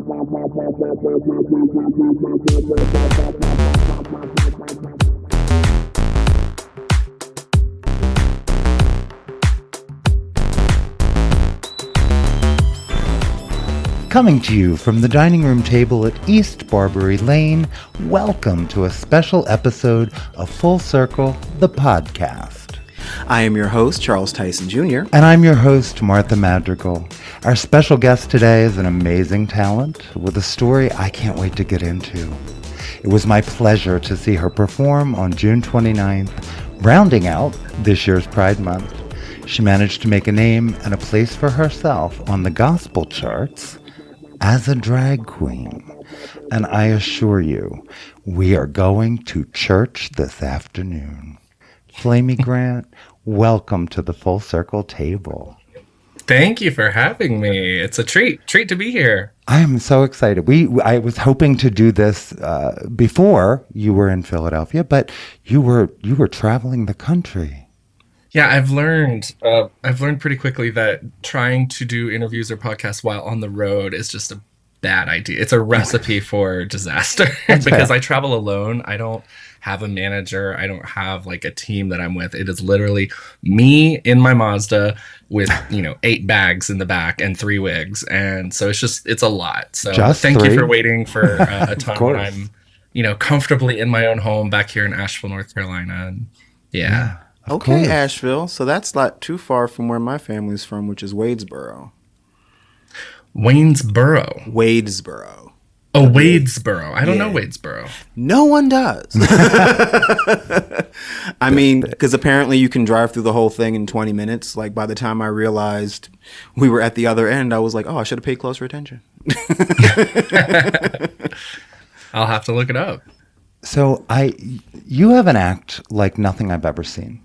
Coming to you from the dining room table at East Barbary Lane, welcome to a special episode of Full Circle, the podcast. I am your host, Charles Tyson Jr. And I'm your host, Martha Madrigal. Our special guest today is an amazing talent with a story I can't wait to get into. It was my pleasure to see her perform on June 29th, rounding out this year's Pride Month. She managed to make a name and a place for herself on the gospel charts as a drag queen. And I assure you, we are going to church this afternoon. Flamy Grant, welcome to the Full Circle table. Thank you for having me. It's a treat to be here. I am so excited. I was hoping to do this before you were in Philadelphia, but you were traveling the country. Yeah, I've learned pretty quickly that trying to do interviews or podcasts while on the road is just a bad idea. It's a recipe for disaster because I travel alone. I don't have a manager. I don't have like a team that I'm with. It is literally me in my Mazda with, 8 bags in the back and 3 wigs. And so it's a lot. So thank you for waiting for a time when I'm, comfortably in my own home back here in Asheville, North Carolina. And yeah. Okay, course. Asheville. So that's not too far from where my family's from, which is Wadesboro. Waynesboro. Wadesboro. Oh, Wadesboro. I don't know Wadesboro. No one does. I mean, because apparently you can drive through the whole thing in 20 minutes. Like, by the time I realized we were at the other end, I was like, oh, I should have paid closer attention. I'll have to look it up. So you have an act like nothing I've ever seen.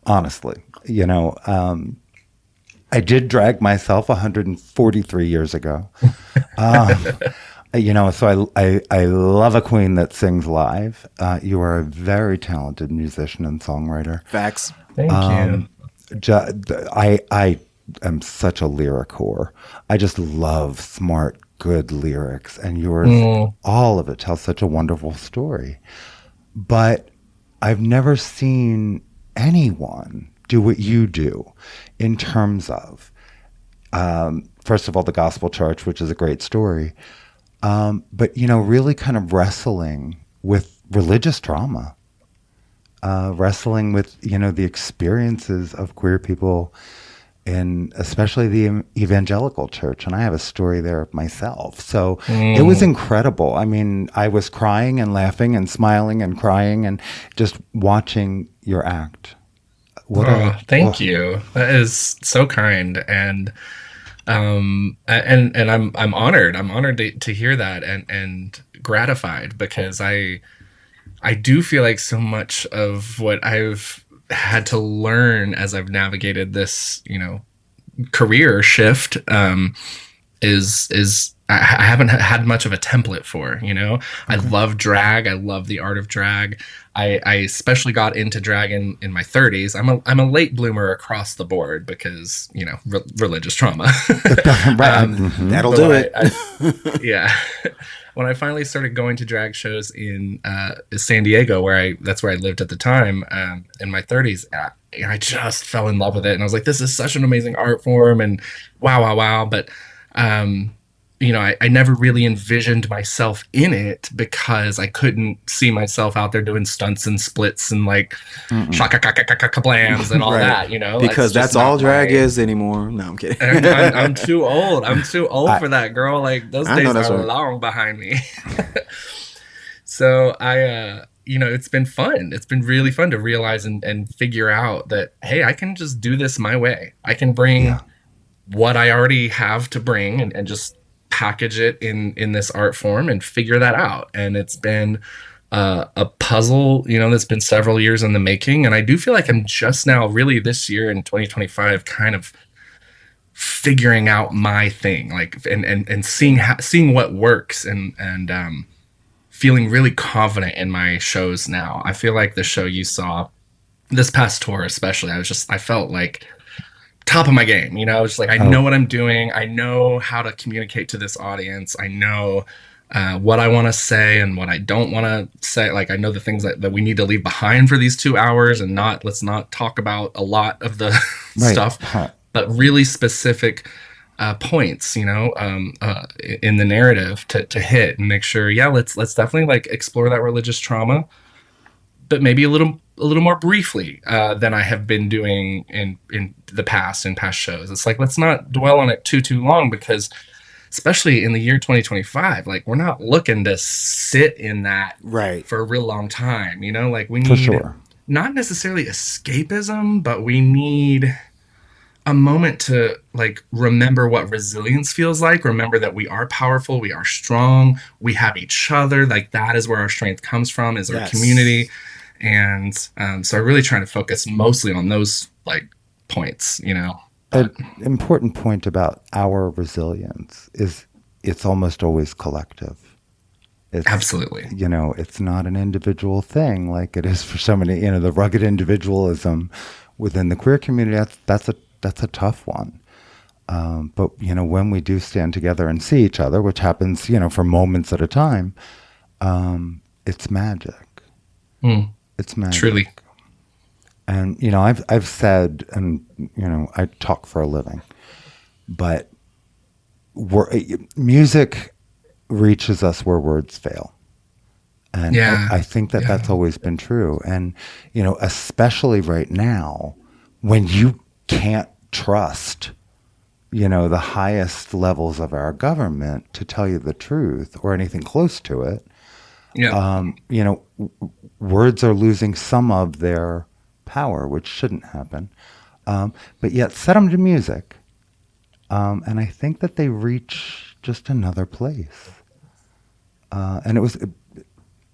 Honestly, I did drag myself 143 years ago. So I love a queen that sings live. You are a very talented musician and songwriter. Facts. Thank you. I am such a lyric whore. I just love smart, good lyrics, and yours, all of it tells such a wonderful story. But I've never seen anyone do what you do in terms of, first of all, the gospel church, which is a great story, but, really kind of wrestling with religious trauma, wrestling with, the experiences of queer people in especially the evangelical church. And I have a story there myself. So it was incredible. I mean, I was crying and laughing and smiling and crying and just watching your act. Thank you. That is so kind. And I'm honored. I'm honored to hear that and gratified because I do feel like so much of what I've had to learn as I've navigated this, career shift, is I haven't had much of a template for, I love drag. I love the art of drag. I especially got into drag in my 30s. I'm a late bloomer across the board because, religious trauma. That'll do it. Yeah. When I finally started going to drag shows in San Diego, that's where I lived at the time, in my 30s, I just fell in love with it. And I was like, this is such an amazing art form and wow. But, I never really envisioned myself in it because I couldn't see myself out there doing stunts and splits and like shaka-ka-ka-ka-ka-blams and all that, Because that's all drag is anymore. No, I'm kidding. I'm too old. I'm too old for that, girl. Like those days are long behind me. So it's been fun. It's been really fun to realize and figure out that, hey, I can just do this my way. I can bring what I already have to bring and just package it in this art form and figure that out. And it's been a puzzle, that's been several years in the making. And I do feel like I'm just now really this year in 2025 kind of figuring out my thing, like, and seeing what works and feeling really confident in my shows now. I feel like the show you saw this past tour, especially, I felt like top of my game, you know, it's like, I know what I'm doing. I know how to communicate to this audience. I know what I want to say and what I don't want to say. Like, I know the things that we need to leave behind for these 2 hours, and let's not talk about a lot of the stuff, but really specific points, you know, in the narrative to hit and make sure, let's definitely like explore that religious trauma, but maybe a little more briefly than I have been doing in the past, in past shows. It's like, let's not dwell on it too long, because especially in the year 2025, like, we're not looking to sit in that for a real long time, you know, like, we need not necessarily escapism, but we need a moment to like remember what resilience feels like, remember that we are powerful, we are strong, we have each other. Like, that is where our strength comes from, is our community. And so I'm really trying to focus mostly on those like points, you know. An important point about our resilience is it's almost always collective. Absolutely. You know, it's not an individual thing like it is for so many, you know, the rugged individualism within the queer community. That's a tough one. But, you know, when we do stand together and see each other, which happens, you know, for moments at a time, it's magic. It's magic. Truly. And, you know, I've said, and, you know, I talk for a living, but music reaches us where words fail. And I think that that's always been true. And, you know, especially right now, when you can't trust, you know, the highest levels of our government to tell you the truth or anything close to it, you know, words are losing some of their power, which shouldn't happen. But yet set them to music. And I think that they reach just another place. And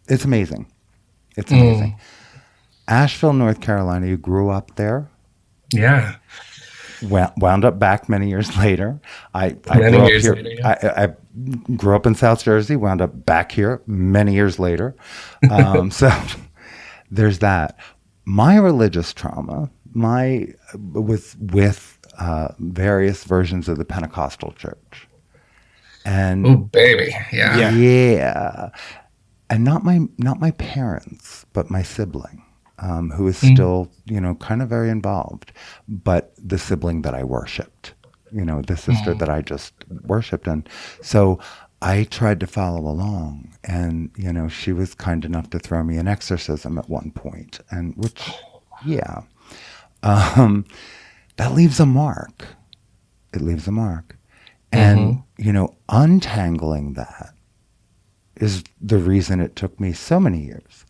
it's amazing. It's amazing. Asheville, North Carolina, you grew up there. Yeah. Wound up back many years later. I grew up here. Later, I grew up in South Jersey, wound up back here many years later. So there's that. My religious trauma, with various versions of the Pentecostal church. And oh, baby. Yeah. Yeah. And not my parents, but my sibling, who is still, you know, kind of very involved, but the sibling that I worshipped, you know, the sister that I just worshipped. And so I tried to follow along, and, you know, she was kind enough to throw me an exorcism at one point, and that leaves a mark. It leaves a mark. And, you know, untangling that is the reason it took me so many years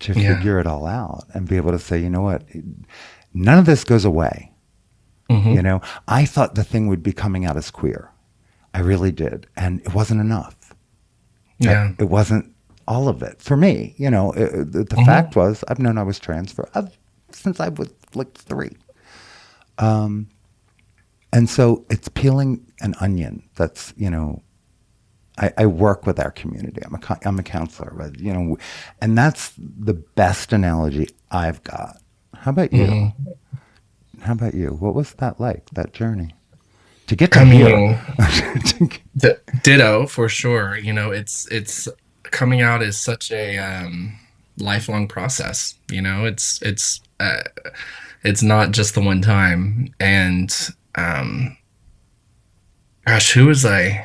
to figure it all out and be able to say, you know what, none of this goes away. You know, I thought the thing would be coming out as queer. I really did. And it wasn't enough. Yeah. It wasn't all of it. For me, you know, the fact was, I've known I was trans since I was like 3. And so it's peeling an onion. That's, you know, I work with our community. I'm a counselor, but, you know, and that's the best analogy I've got. How about you? How about you? What was that like, that journey? To get to here. Ditto, for sure. You know, it's coming out is such a lifelong process. You know, it's not just the one time. And gosh, who was I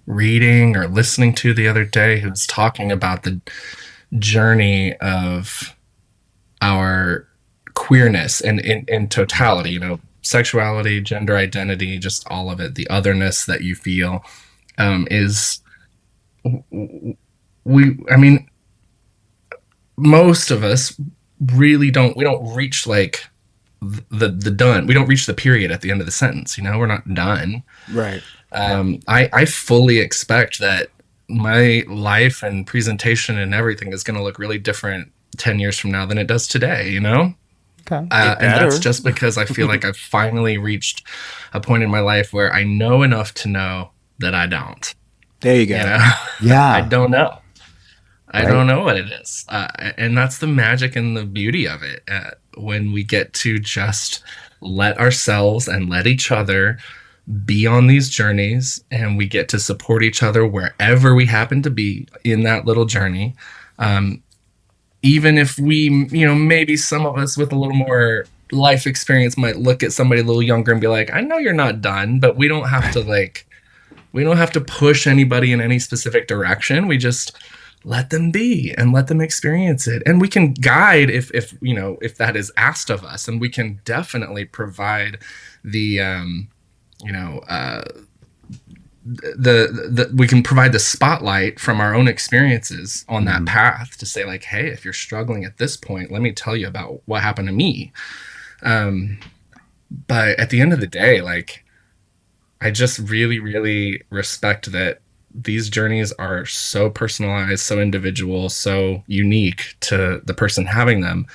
reading or listening to the other day who was talking about the journey of our queerness and in totality, you know, sexuality, gender identity, just all of it, the otherness that you feel, is most of us really we don't reach like the done. We don't reach the period at the end of the sentence, you know, we're not done. Right. I fully expect that my life and presentation and everything is going to look really different 10 years from now than it does today, you know? Okay. And that's just because I feel like I've finally reached a point in my life where I know enough to know that I don't. There you go. You know? Yeah. I don't know. I don't know what it is. And that's the magic and the beauty of it. When we get to just let ourselves and let each other be on these journeys, and we get to support each other wherever we happen to be in that little journey. Even if we, maybe some of us with a little more life experience might look at somebody a little younger and be like, I know you're not done, but we don't have to we don't have to push anybody in any specific direction. We just let them be and let them experience it. And we can guide if that is asked of us, and we can definitely provide the, we can provide the spotlight from our own experiences on that path to say like, hey, if you're struggling at this point, let me tell you about what happened to me. But at the end of the day, like, I just really, really respect that these journeys are so personalized, so individual, so unique to the person having them.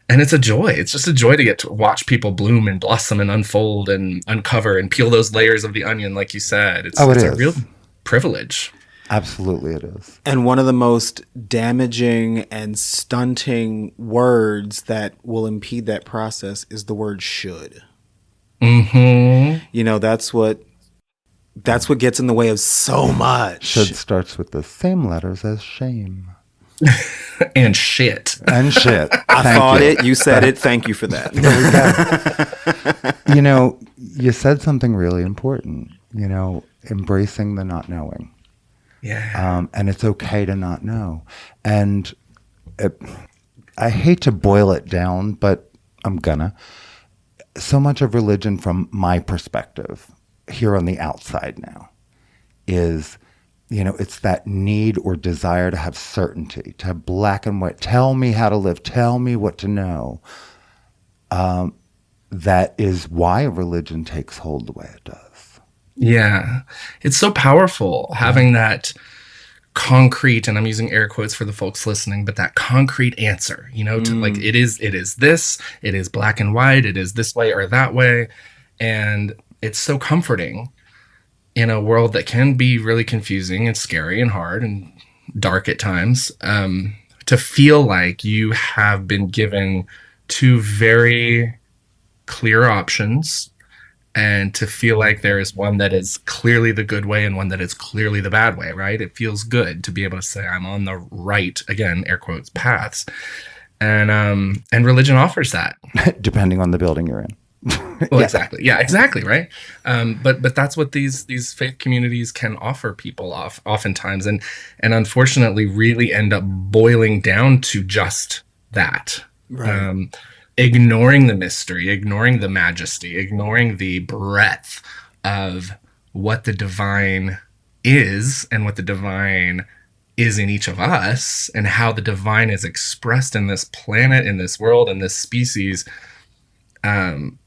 And it's a joy. It's just a joy to get to watch people bloom and blossom and unfold and uncover and peel those layers of the onion, like you said. It's a real privilege. Absolutely it is. And one of the most damaging and stunting words that will impede that process is the word should. Mm-hmm. That's what gets in the way of so much. Should starts with the same letters as shame. And shit. And shit. I thought it. You said it. Thank you for that. There we go. You said something really important, embracing the not knowing. Yeah. And it's okay to not know. And I hate to boil it down, but I'm gonna. So much of religion, from my perspective, here on the outside now, is, it's that need or desire to have certainty, to have black and white. Tell me how to live. Tell me what to know. That is why religion takes hold the way it does. Yeah. It's so powerful having that concrete, and I'm using air quotes for the folks listening, but that concrete answer, to like, it is this, it is black and white, it is this way or that way. And it's so comforting in a world that can be really confusing and scary and hard and dark at times, to feel like you have been given two very clear options, and to feel like there is one that is clearly the good way and one that is clearly the bad way, right? It feels good to be able to say I'm on the right, again, air quotes, paths. And religion offers that. Depending on the building you're in. Well, yeah. Exactly. Yeah, exactly. Right. But that's what these faith communities can offer people oftentimes. And unfortunately really end up boiling down to just that. Right. Ignoring the mystery, ignoring the majesty, ignoring the breadth of what the divine is and what the divine is in each of us, and how the divine is expressed in this planet, in this world, in this species.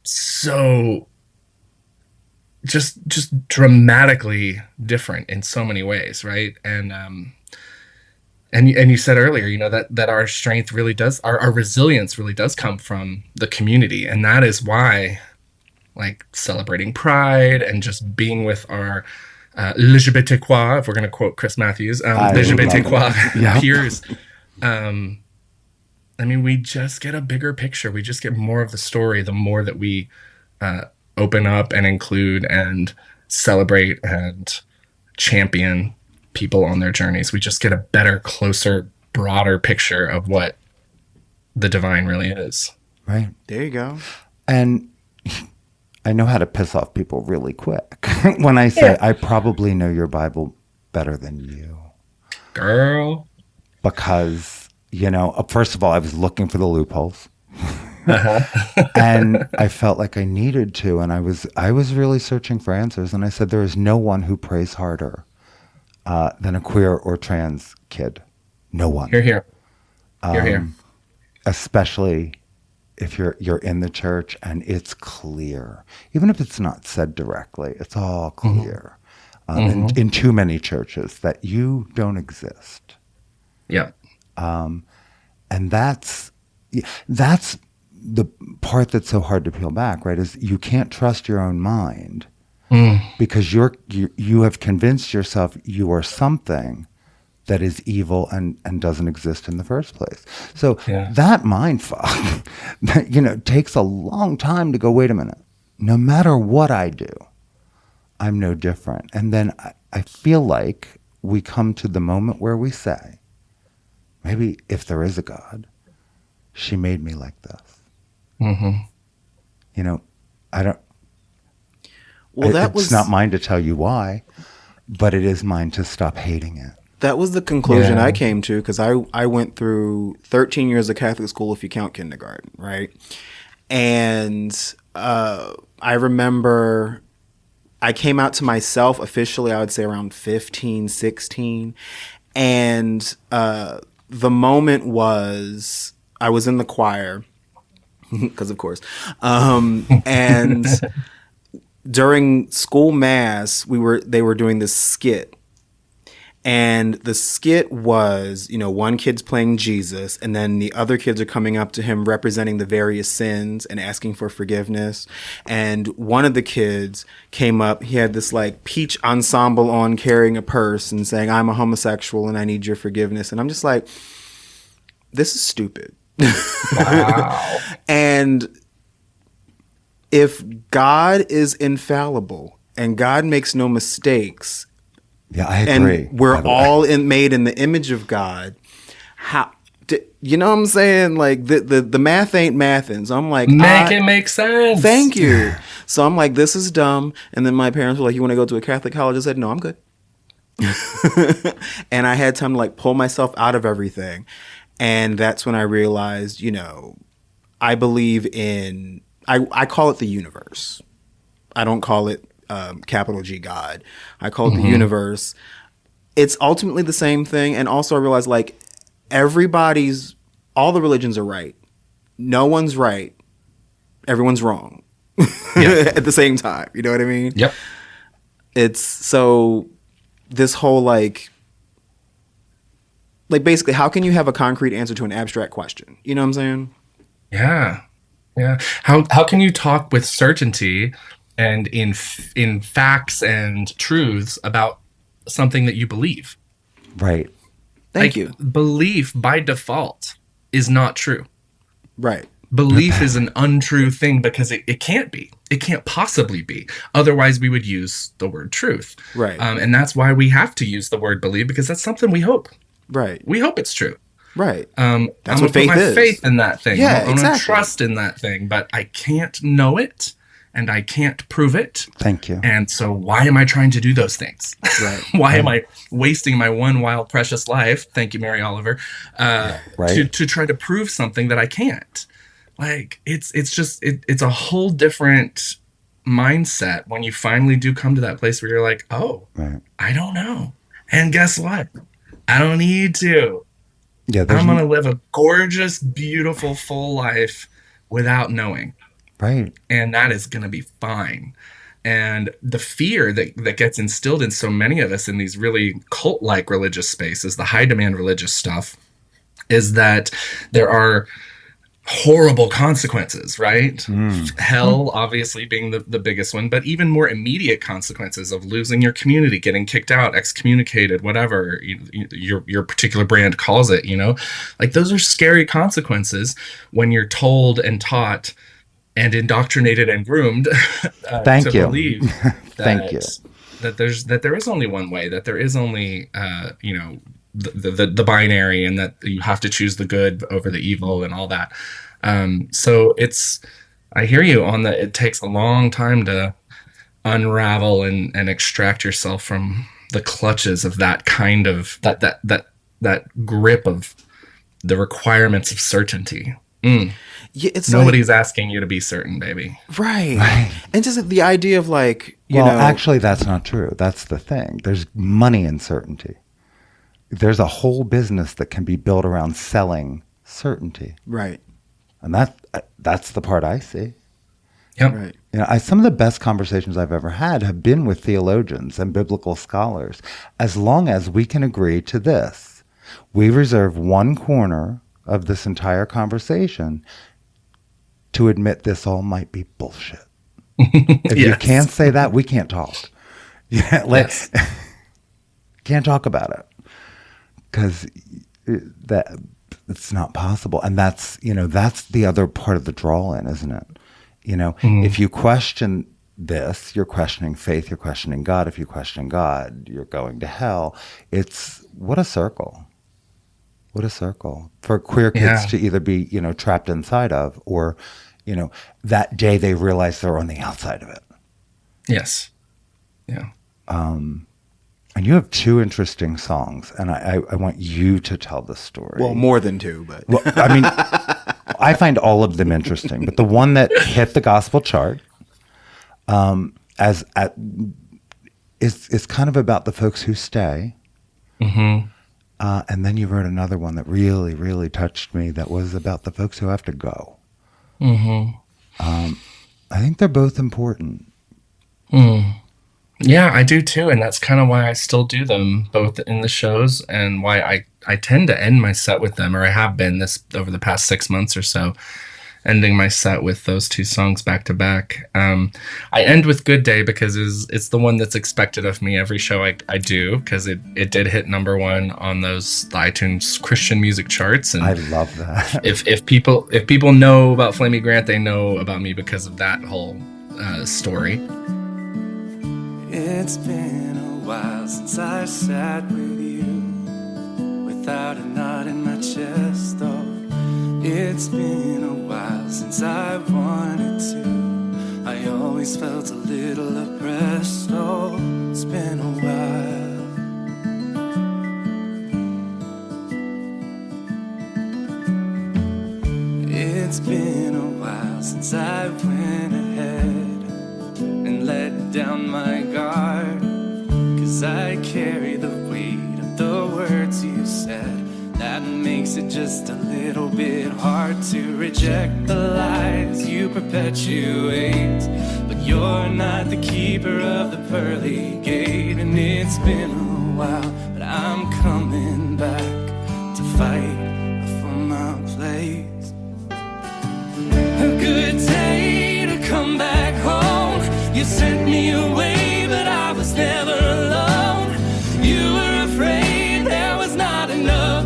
So just dramatically different in so many ways, right? And you said earlier, that our strength really does, our resilience really does come from the community. And that is why, like, celebrating Pride and just being with our LGBTQuois, if we're going to quote Chris Matthews, LGBTQuois peers, we just get a bigger picture. We just get more of the story the more that we open up and include and celebrate and champion people on their journeys. We just get a better, closer, broader picture of what the divine really is. Right. There you go. And I know how to piss off people really quick when I say, I probably know your Bible better than you. Girl. Because, first of all, I was looking for the loopholes. And I felt like I needed to. And I was really searching for answers. And I said, there is no one who prays harder than a queer or trans kid. No one. Hear, hear. Hear, hear. Especially if you're in the church and it's clear. Even if it's not said directly, it's all clear. In too many churches that you don't exist. Yeah. And that's the part that's so hard to peel back, right? Is you can't trust your own mind. Because you have convinced yourself you are something that is evil and doesn't exist in the first place. So Yeah. that mind fuck, takes a long time to go, wait a minute, no matter what I do, I'm no different. And then I feel like we come to the moment where we say, maybe if there is a God, she made me like this. Mm-hmm. I don't, Well, it's not mine to tell you why, but it is mine to stop hating it. That was the conclusion I came to, because I went through 13 years of Catholic school if you count kindergarten, right? And I remember I came out to myself officially, I would say around 15, 16. And the moment was I was in the choir, because of course. And during school mass, they were doing this skit. And the skit was, one kid's playing Jesus, and then the other kids are coming up to him representing the various sins and asking for forgiveness. And one of the kids came up, he had this like peach ensemble on, carrying a purse and saying, "I'm a homosexual and I need your forgiveness." And I'm just like, this is stupid. Wow. And if God is infallible and God makes no mistakes, yeah, I agree. and we're all made in the image of God, how? You know what I'm saying? Like the math ain't mathin'. So I'm like, make it make sense. Thank you. So I'm like, this is dumb. And then my parents were like, "You want to go to a Catholic college?" I said, "No, I'm good." And I had time to like pull myself out of everything. And that's when I realized, I believe in, I call it the universe. I don't call it capital G God. I call it the universe. It's ultimately the same thing. And also I realized like all the religions are right. No one's right. Everyone's wrong at the same time. You know what I mean? Yep. It's so this whole like basically, how can you have a concrete answer to an abstract question? You know what I'm saying? Yeah. Yeah. How can you talk with certainty and in facts and truths about something that you believe? Right. Thank you. Belief by default is not true. Right. Belief is an untrue thing because it can't be. It can't possibly be. Otherwise, we would use the word truth. Right. And that's why we have to use the word believe, because that's something we hope. Right. We hope it's true. Right. That's what faith is. Faith in that thing. Yeah, I'm exactly. gonna trust in that thing, but I can't know it and I can't prove it. Thank you. And so why am I trying to do those things? Right. Why am I wasting my one wild precious life? Thank you, Mary Oliver. Right. To try to prove something that I can't. Like it's a whole different mindset when you finally do come to that place where you're like, oh, Right. I don't know. And guess what? I don't need to. Yeah, I'm going to live a gorgeous, beautiful, full life without knowing. right. And that is going to be fine. And the fear that gets instilled in so many of us in these really cult-like religious spaces, the high-demand religious stuff, is that there are horrible consequences, right? Hell, obviously, being the biggest one, but even more immediate consequences of losing your community, getting kicked out, excommunicated, whatever your particular brand calls it, like those are scary consequences when you're told and taught and indoctrinated and groomed Thank to you. believe Thank you. that there is only one way, that there is only the binary, and that you have to choose the good over the evil and all that. So I hear you on that. It takes a long time to unravel and extract yourself from the clutches of that kind of that grip of the requirements of certainty. Yeah, it's nobody's asking you to be certain, baby. Right. And just the idea of like, actually, that's not true. That's the thing. There's money in certainty. There's a whole business that can be built around selling certainty. Right. And that's the part I see. Yep. Right. Some of the best conversations I've ever had have been with theologians and biblical scholars, as long as we can agree to this. We reserve one corner of this entire conversation to admit this all might be bullshit. If you can't say that, we can't talk. Can't talk about it. because that it's not possible. And that's, that's the other part of the draw in, isn't it? If you question this, you're questioning faith, you're questioning God. If you question God, you're going to hell. What a circle. What a circle for queer kids to either be, trapped inside of, or, that day they realize they're on the outside of it. Yes. Yeah. And you have 2 interesting songs, and I want you to tell the story. Well, more than 2, but well, I mean, I find all of them interesting, but the one that hit the gospel chart, is kind of about the folks who stay. Mm-hmm. And then you wrote another one that really, really touched me. That was about the folks who have to go. Mm-hmm. I think they're both important. Yeah, I do too, and that's kind of why I still do them both in the shows, and why I tend to end my set with them, or I have been this over the past 6 months or so, ending my set with those 2 songs back to back. I end with Good Day because it's the one that's expected of me every show I do, because it did hit #1 on the iTunes Christian music charts. And I love that. If people know about Flamy Grant, they know about me because of that whole story. It's been a while since I sat with you, without a knot in my chest, though. It's been a while since I wanted to. I always felt a little oppressed, oh, it's been a while. It's been a while since I went ahead and let down my guard, 'cause I carry the weight of the words you said. That makes it just a little bit hard to reject the lies you perpetuate. But you're not the keeper of the pearly gate. And it's been a while, but I'm coming back to fight for my place. A good day to come back home. You sent me away, but I was never alone. You were afraid there was not enough,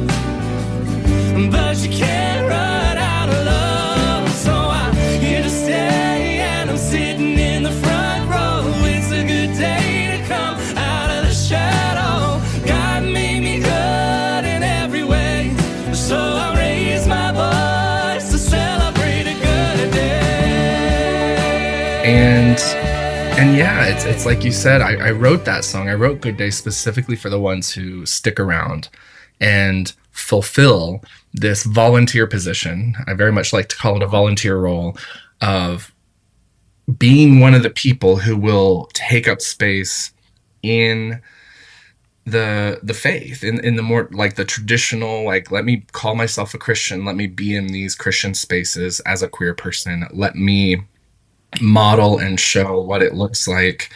but you can't run out of love. So I'm here to stay, and I'm sitting in the front row. It's a good day to come out of the shadow. God made me good in every way, so I raise my voice to celebrate a good day. And yeah, it's like you said, I wrote that song. I wrote Good Day specifically for the ones who stick around and fulfill this volunteer position. I very much like to call it a volunteer role of being one of the people who will take up space in the faith, in the more like the traditional, like, let me call myself a Christian, let me be in these Christian spaces as a queer person, let me model and show what it looks like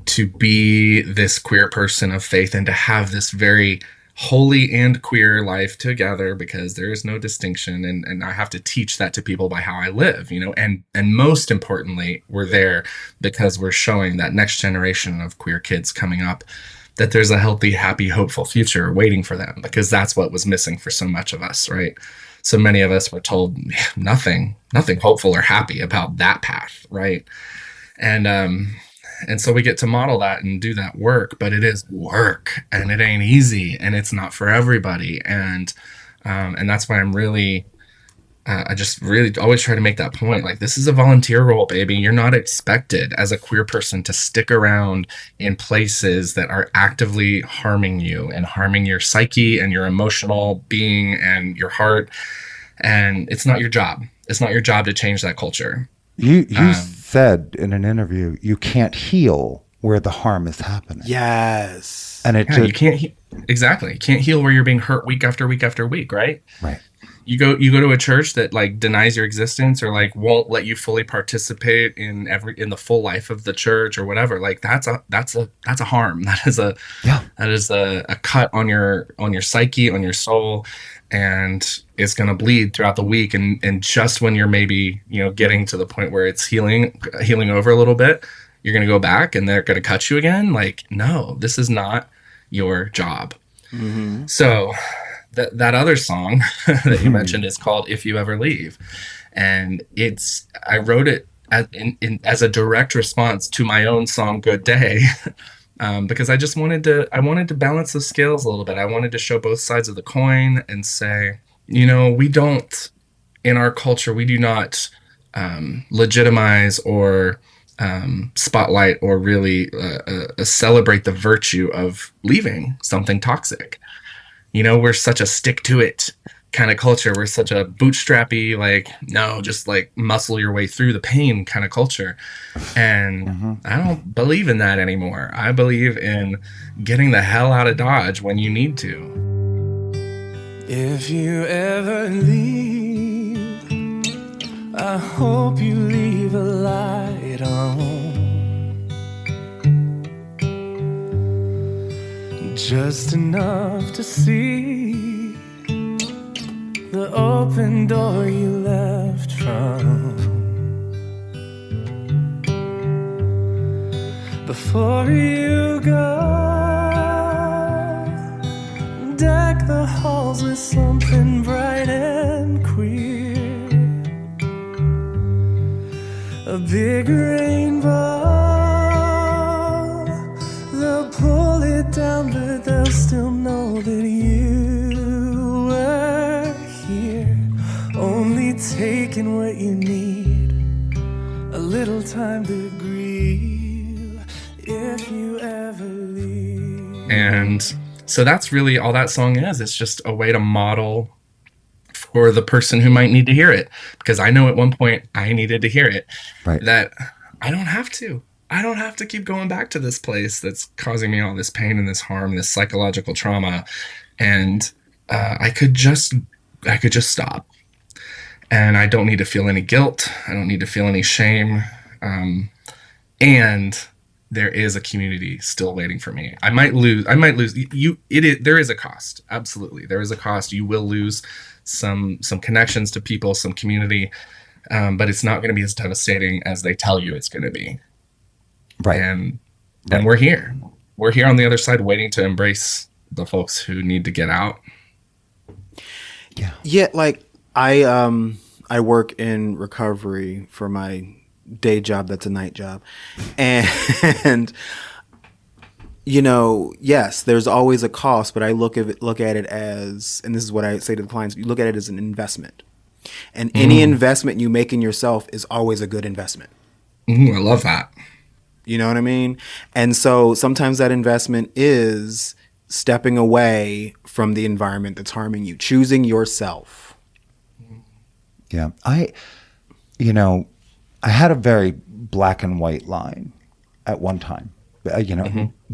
to be this queer person of faith and to have this very holy and queer life together, because there is no distinction, and I have to teach that to people by how I live, and most importantly, we're there because we're showing that next generation of queer kids coming up that there's a healthy, happy, hopeful future waiting for them, because that's what was missing for so much of us, right? So many of us were told nothing hopeful or happy about that path, right? And so we get to model that and do that work, but it is work, and it ain't easy, and it's not for everybody. And that's why I'm really, I just really always try to make that point. Like, this is a volunteer role, baby. You're not expected as a queer person to stick around in places that are actively harming you and harming your psyche and your emotional being and your heart. And it's not your job. It's not your job to change that culture. You said in an interview, you can't heal where the harm is happening. Yes. And you can't exactly. You can't heal where you're being hurt week after week after week, right? Right. You go to a church that like denies your existence, or like won't let you fully participate in the full life of the church or whatever. Like that's a harm. That is a cut on your psyche, on your soul, and it's going to bleed throughout the week. And just when you're maybe, getting to the point where it's healing over a little bit, you're going to go back and they're going to cut you again. Like, no, this is not your job. So that other song that you mentioned is called If You Ever Leave. And I wrote it as a direct response to my own song Good Day. Because I just wanted to balance the scales a little bit. I wanted to show both sides of the coin and say, we don't, in our culture, we do not legitimize or spotlight or really celebrate the virtue of leaving something toxic. We're such a stick to it kind of culture. We're such a bootstrappy, no, just muscle your way through the pain kind of culture. And I don't believe in that anymore. I believe in getting the hell out of Dodge when you need to. If you ever leave, I hope you leave a light on. Just enough to see the open door you left from. Before you go, deck the halls with something bright and queer. A big rainbow, they'll pull it down, but they'll still know that you were here. Only taking what you need, a little time to grieve, if you ever leave. And so that's really all that song is. It's just a way to model for the person who might need to hear it. Because I know at one point I needed to hear it. Right. That I don't have to. I don't have to keep going back to this place that's causing me all this pain and this harm, this psychological trauma. And I could just stop. And I don't need to feel any guilt. I don't need to feel any shame. And there is a community still waiting for me. I might lose there is a cost. Absolutely. There is a cost. You will lose some connections to people, some community, but it's not going to be as devastating as they tell you it's going to be. Right. And we're here. We're here on the other side waiting to embrace the folks who need to get out. Yeah. Yeah, I work in recovery for my day job that's a night job. And yes, there's always a cost, but I look at it as, and this is what I say to the clients, you look at it as an investment. And any investment you make in yourself is always a good investment. I love that. You know what I mean? And so sometimes that investment is stepping away from the environment that's harming you, choosing yourself. Yeah. I had a very black and white line at one time,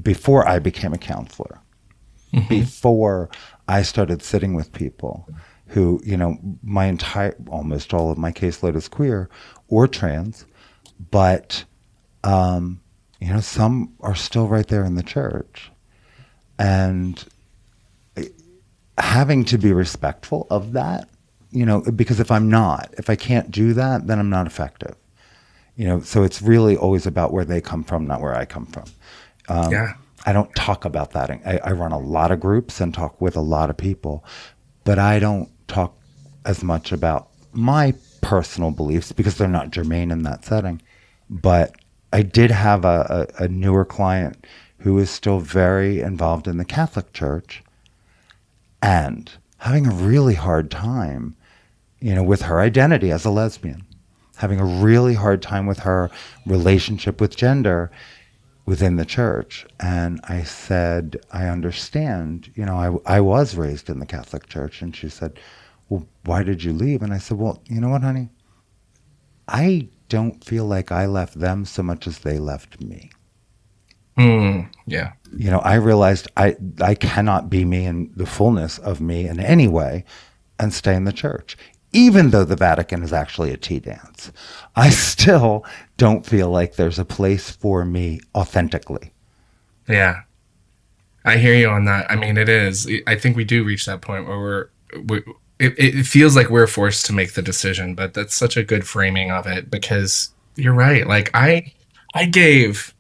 before I became a counselor, before I started sitting with people who, almost all of my caseload is queer or trans, but, some are still right there in the church. And having to be respectful of that, because if I can't do that, then I'm not effective. So it's really always about where they come from, not where I come from. I don't talk about that. I run a lot of groups and talk with a lot of people, but I don't talk as much about my personal beliefs because they're not germane in that setting. But I did have a newer client who is still very involved in the Catholic Church and having a really hard time, with her identity as a lesbian, having a really hard time with her relationship with gender within the church. And I said, I understand, I was raised in the Catholic Church. And she said, well, why did you leave? And I said, well, you know what, honey? I don't feel like I left them so much as they left me. Yeah. I realized I cannot be me in the fullness of me in any way and stay in the church. Even though the Vatican is actually a tea dance, I still don't feel like there's a place for me authentically. Yeah. I hear you on that. I mean, it is. I think we do reach that point where it feels like we're forced to make the decision, but that's such a good framing of it because you're right. Like I gave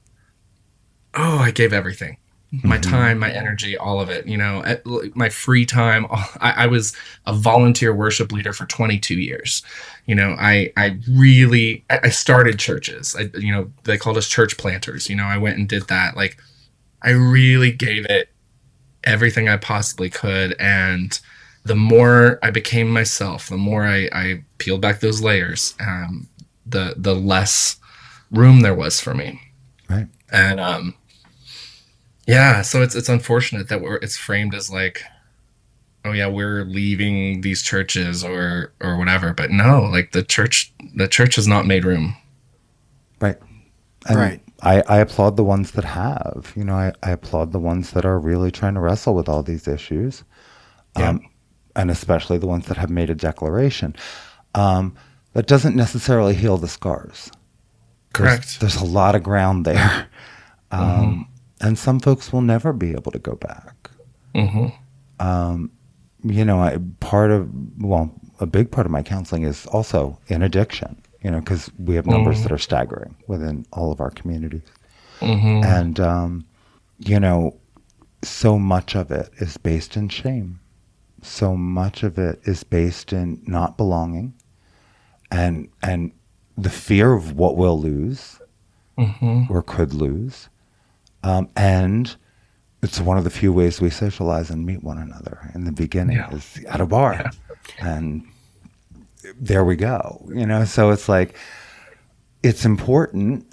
everything. my time, my energy, all of it, my free time. I was a volunteer worship leader for 22 years. I started churches. They called us church planters. I went and did that. Like, I really gave it everything I possibly could. And the more I became myself, the more I peeled back those layers, the less room there was for me. Right. And, yeah, so it's unfortunate that it's framed as like, oh yeah, we're leaving these churches or whatever. But no, like the church has not made room. Right. And right. I applaud the ones that have. I applaud the ones that are really trying to wrestle with all these issues. Yeah. And especially the ones that have made a declaration. That doesn't necessarily heal the scars. Correct. There's a lot of ground there. And some folks will never be able to go back. A big part of my counseling is also in addiction, because we have numbers that are staggering within all of our communities. And, so much of it is based in shame. So much of it is based in not belonging and the fear of what we'll lose or could lose. And it's one of the few ways we socialize and meet one another in the beginning is at a bar. Yeah. And there we go. So it's like, it's important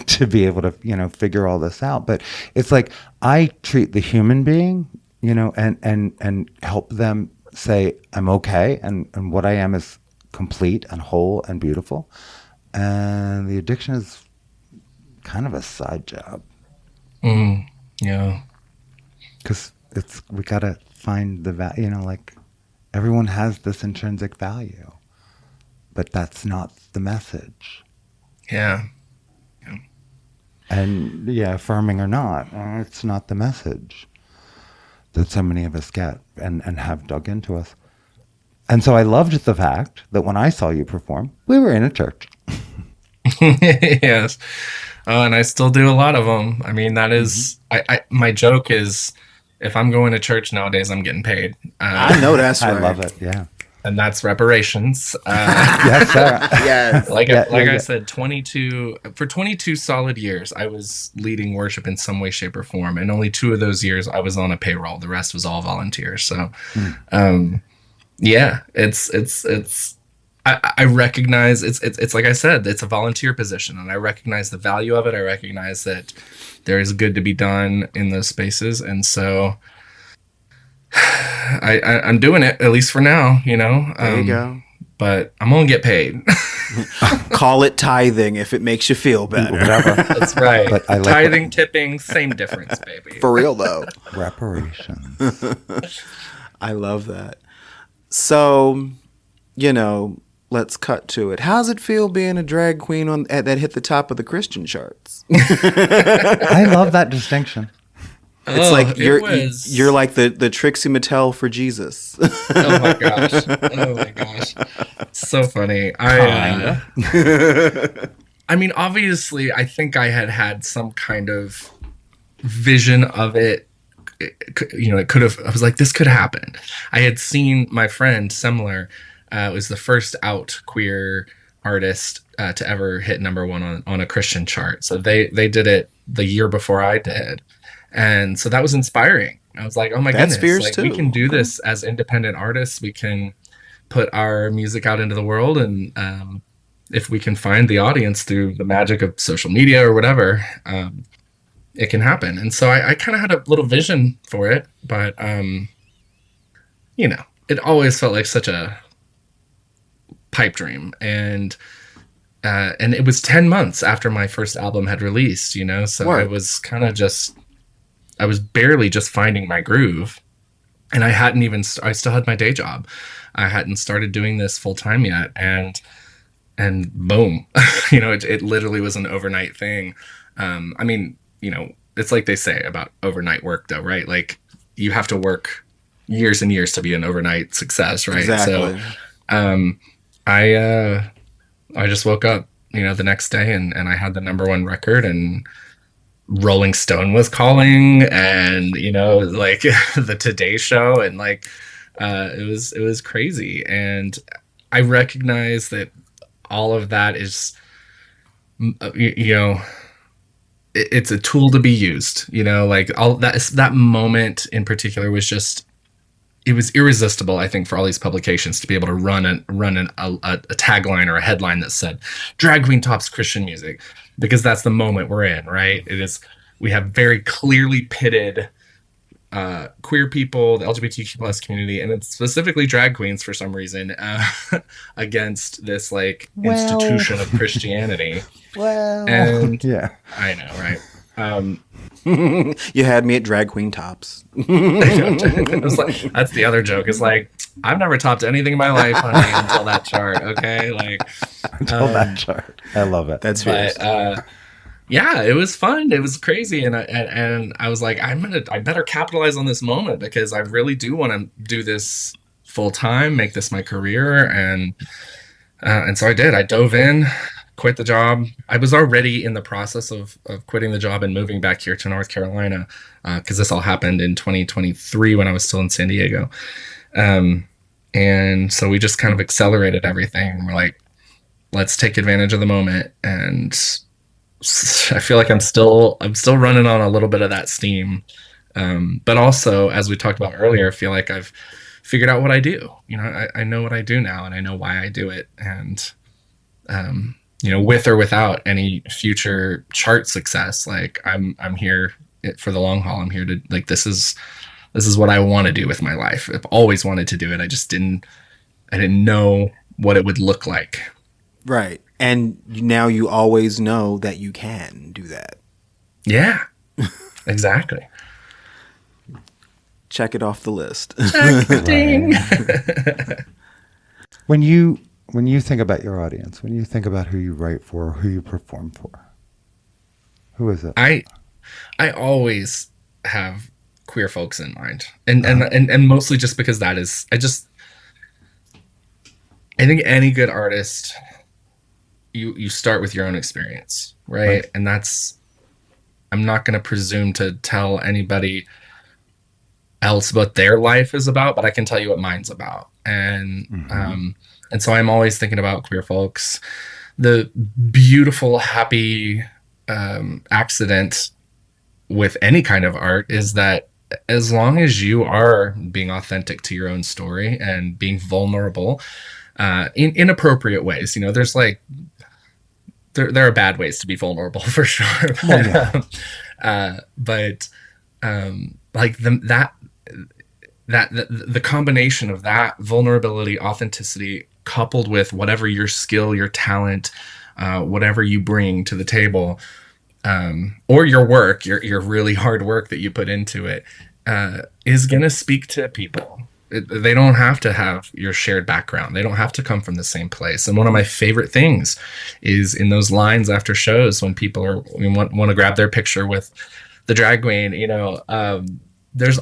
to be able to, figure all this out. But it's like, I treat the human being, and help them say, I'm okay. And what I am is complete and whole and beautiful. And the addiction is kind of a side job. Yeah. Because we got to find the value, like everyone has this intrinsic value, but that's not the message. Yeah. And affirming or not, it's not the message that so many of us get and have dug into us. And so I loved the fact that when I saw you perform, we were in a church. Yes. And I still do a lot of them. I mean, that is, my joke is, if I'm going to church nowadays, I'm getting paid. I know that's right. I love it. Yeah. And that's reparations. Yes, sir. Yes. I said, 22 solid years, I was leading worship in some way, shape, or form. And only 2 of those years I was on a payroll. The rest was all volunteer. So, it's I recognize it's like I said, it's a volunteer position, and I recognize the value of it. I recognize that there is good to be done in those spaces, and so I'm doing it, at least for now. There you go. But I'm gonna get paid. Call it tithing if it makes you feel better. Whatever. That's right. But I like tithing, tipping, same difference, baby. For real though. Reparations. I love that. So, let's cut to it. How's it feel being a drag queen that hit the top of the Christian charts? I love that distinction. It's like you're like the Trixie Mattel for Jesus. Oh my gosh. So funny. I mean, obviously, I think I had some kind of vision of it. It could have, I was like, this could happen. I had seen my friend Semler, was the first out queer artist to ever hit #1 on a Christian chart. So they did it the year before I did. And so that was inspiring. I was like, oh my That's goodness, fierce like, too. we can do this as independent artists. We can put our music out into the world. And if we can find the audience through the magic of social media or whatever, it can happen. And so I kind of had a little vision for it, but it always felt like such a pipe dream. And it was 10 months after my first album had released, so Word. I was kind of I was barely just finding my groove, and I still had my day job. I hadn't started doing this full time yet. And boom, it literally was an overnight thing. I mean, it's like they say about overnight work though, right? Like you have to work years and years to be an overnight success, right? Exactly. So, I just woke up, the next day and I had the #1 record, and Rolling Stone was calling, and like the Today Show, and like it was crazy. And I recognize that all of that is, it's a tool to be used. Like all that moment in particular was just, it was irresistible, I think, for all these publications to be able to run a tagline or a headline that said drag queen tops Christian music, because that's the moment we're in, right? We have very clearly pitted queer people, the LGBTQ plus community, and it's specifically drag queens for some reason, against this like institution of Christianity. Well, and yeah, I know, right? You had me at drag queen tops. It was like, that's the other joke. Is like, I've never topped anything in my life, honey, until that chart. Okay, like until that chart. I love it. That's fierce. Yeah, it was fun. It was crazy, and I was like, I better capitalize on this moment, because I really do want to do this full time, make this my career, and so I did. I dove in. Quit the job. I was already in the process of quitting the job and moving back here to North Carolina, because this all happened in 2023 when I was still in San Diego. And so we just kind of accelerated everything. We're like, let's take advantage of the moment. And I feel like I'm still running on a little bit of that steam. But also, as we talked about earlier, I feel like I've figured out what I do. I know what I do now, and I know why I do it. And with or without any future chart success, like I'm here for the long haul. I'm here to, like, this is what I want to do with my life. I've always wanted to do it. I didn't know what it would look like. Right. And now you always know that you can do that. Yeah, exactly. Check it off the list. Ding. When you think about your audience, when you think about who you write for, who you perform for, who is it? I always have queer folks in mind, and mostly just because I think any good artist, you start with your own experience, right? And I'm not going to presume to tell anybody else what their life is about, but I can tell you what mine's about. And and so I'm always thinking about queer folks. The beautiful, happy accident with any kind of art is that as long as you are being authentic to your own story and being vulnerable in appropriate ways, there's like, there are bad ways to be vulnerable for sure. But like the combination of that vulnerability, authenticity, coupled with whatever your skill, your talent, whatever you bring to the table, or your work, your really hard work that you put into it, is going to speak to people. They don't have to have your shared background. They don't have to come from the same place. And one of my favorite things is in those lines after shows when people want to grab their picture with the drag queen, there's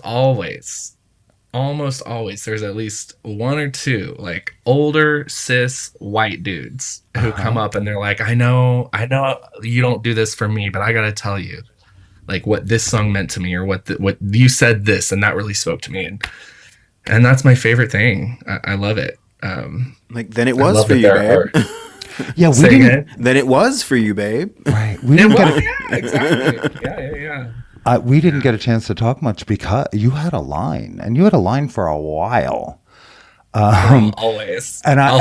almost always there's at least one or two like older cis white dudes who come up and they're like, I know you don't do this for me, but I gotta tell you like what this song meant to me, or what you said this, and that really spoke to me, and that's my favorite thing. I love it. Like, then it was for you, babe. Yeah, we didn't. Then it was for you, babe. Right, we didn't get yeah, exactly. Yeah. We didn't get a chance to talk much because you had a line, and you had a line for a while. Always. And I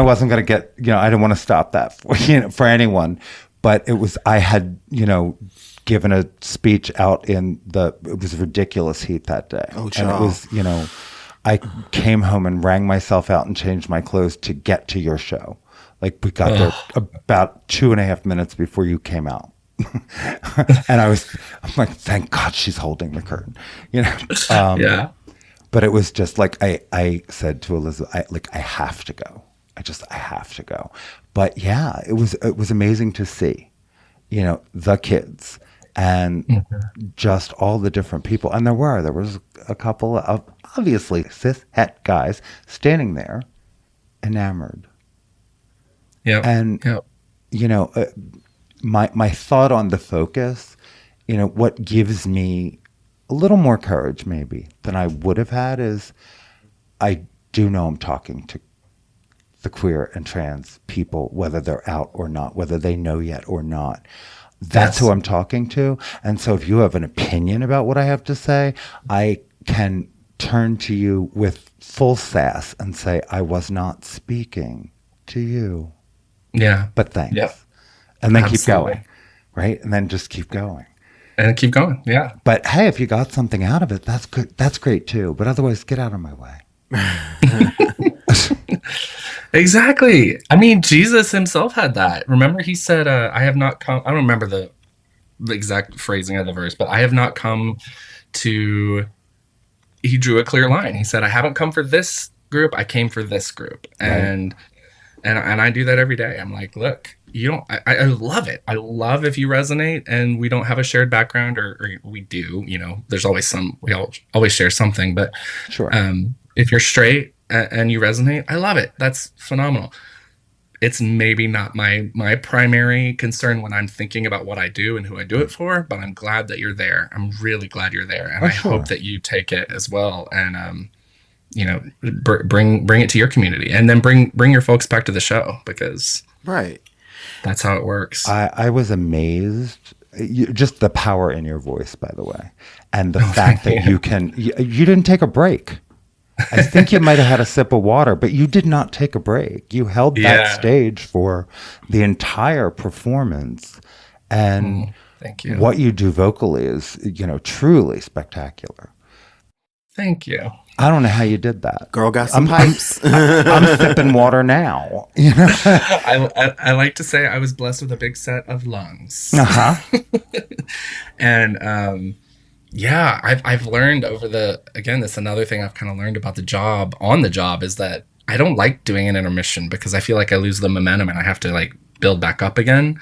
wasn't going to get, I didn't want to stop that for anyone, but I had, given a speech out it was ridiculous heat that day. Oh, and it was, I came home and rang myself out and changed my clothes to get to your show. Like, we got there about 2.5 minutes before you came out. And I'm like, thank God she's holding the curtain, Yeah. But it was just like, I said to Elizabeth, I have to go. I have to go. But yeah, it was amazing to see, the kids and just all the different people. And there was a couple of obviously cis het guys standing there enamored. Yeah. And, my thought on the focus, what gives me a little more courage maybe than I would have had is I do know I'm talking to the queer and trans people, whether they're out or not, whether they know yet or not. That's who I'm talking to. And so if you have an opinion about what I have to say, I can turn to you with full sass and say, I was not speaking to you. Yeah. But thanks. Yep. And then Absolutely. keep going. Right? And then just keep going. And keep going. Yeah. But hey, if you got something out of it, that's good. That's great too. But otherwise, get out of my way. Exactly. I mean, Jesus himself had that. Remember, he said, I have not come. I don't remember the exact phrasing of the verse, but I have not come to. He drew a clear line. He said, I haven't come for this group. I came for this group. And I do that every day. I'm like, look, you don't, I love it. I love if you resonate and we don't have a shared background or we do, there's always we always share something, but sure. If you're straight and you resonate, I love it. That's phenomenal. It's maybe not my primary concern when I'm thinking about what I do and who I do it for, but I'm glad that you're there. I'm really glad you're there. And I hope that you take it as well. And, bring it to your community and then bring your folks back to the show because that's how it works. I was amazed. Just the power in your voice, by the way. And the fact that you didn't take a break. I think you might have had a sip of water, but you did not take a break. You held that stage for the entire performance. And thank you. What you do vocally is, truly spectacular. Thank you. I don't know how you did that. Girl got some pipes. I'm sipping water now. I like to say I was blessed with a big set of lungs. And I've learned that's another thing I've kind of learned about the job is that I don't like doing an intermission because I feel like I lose the momentum and I have to build back up again.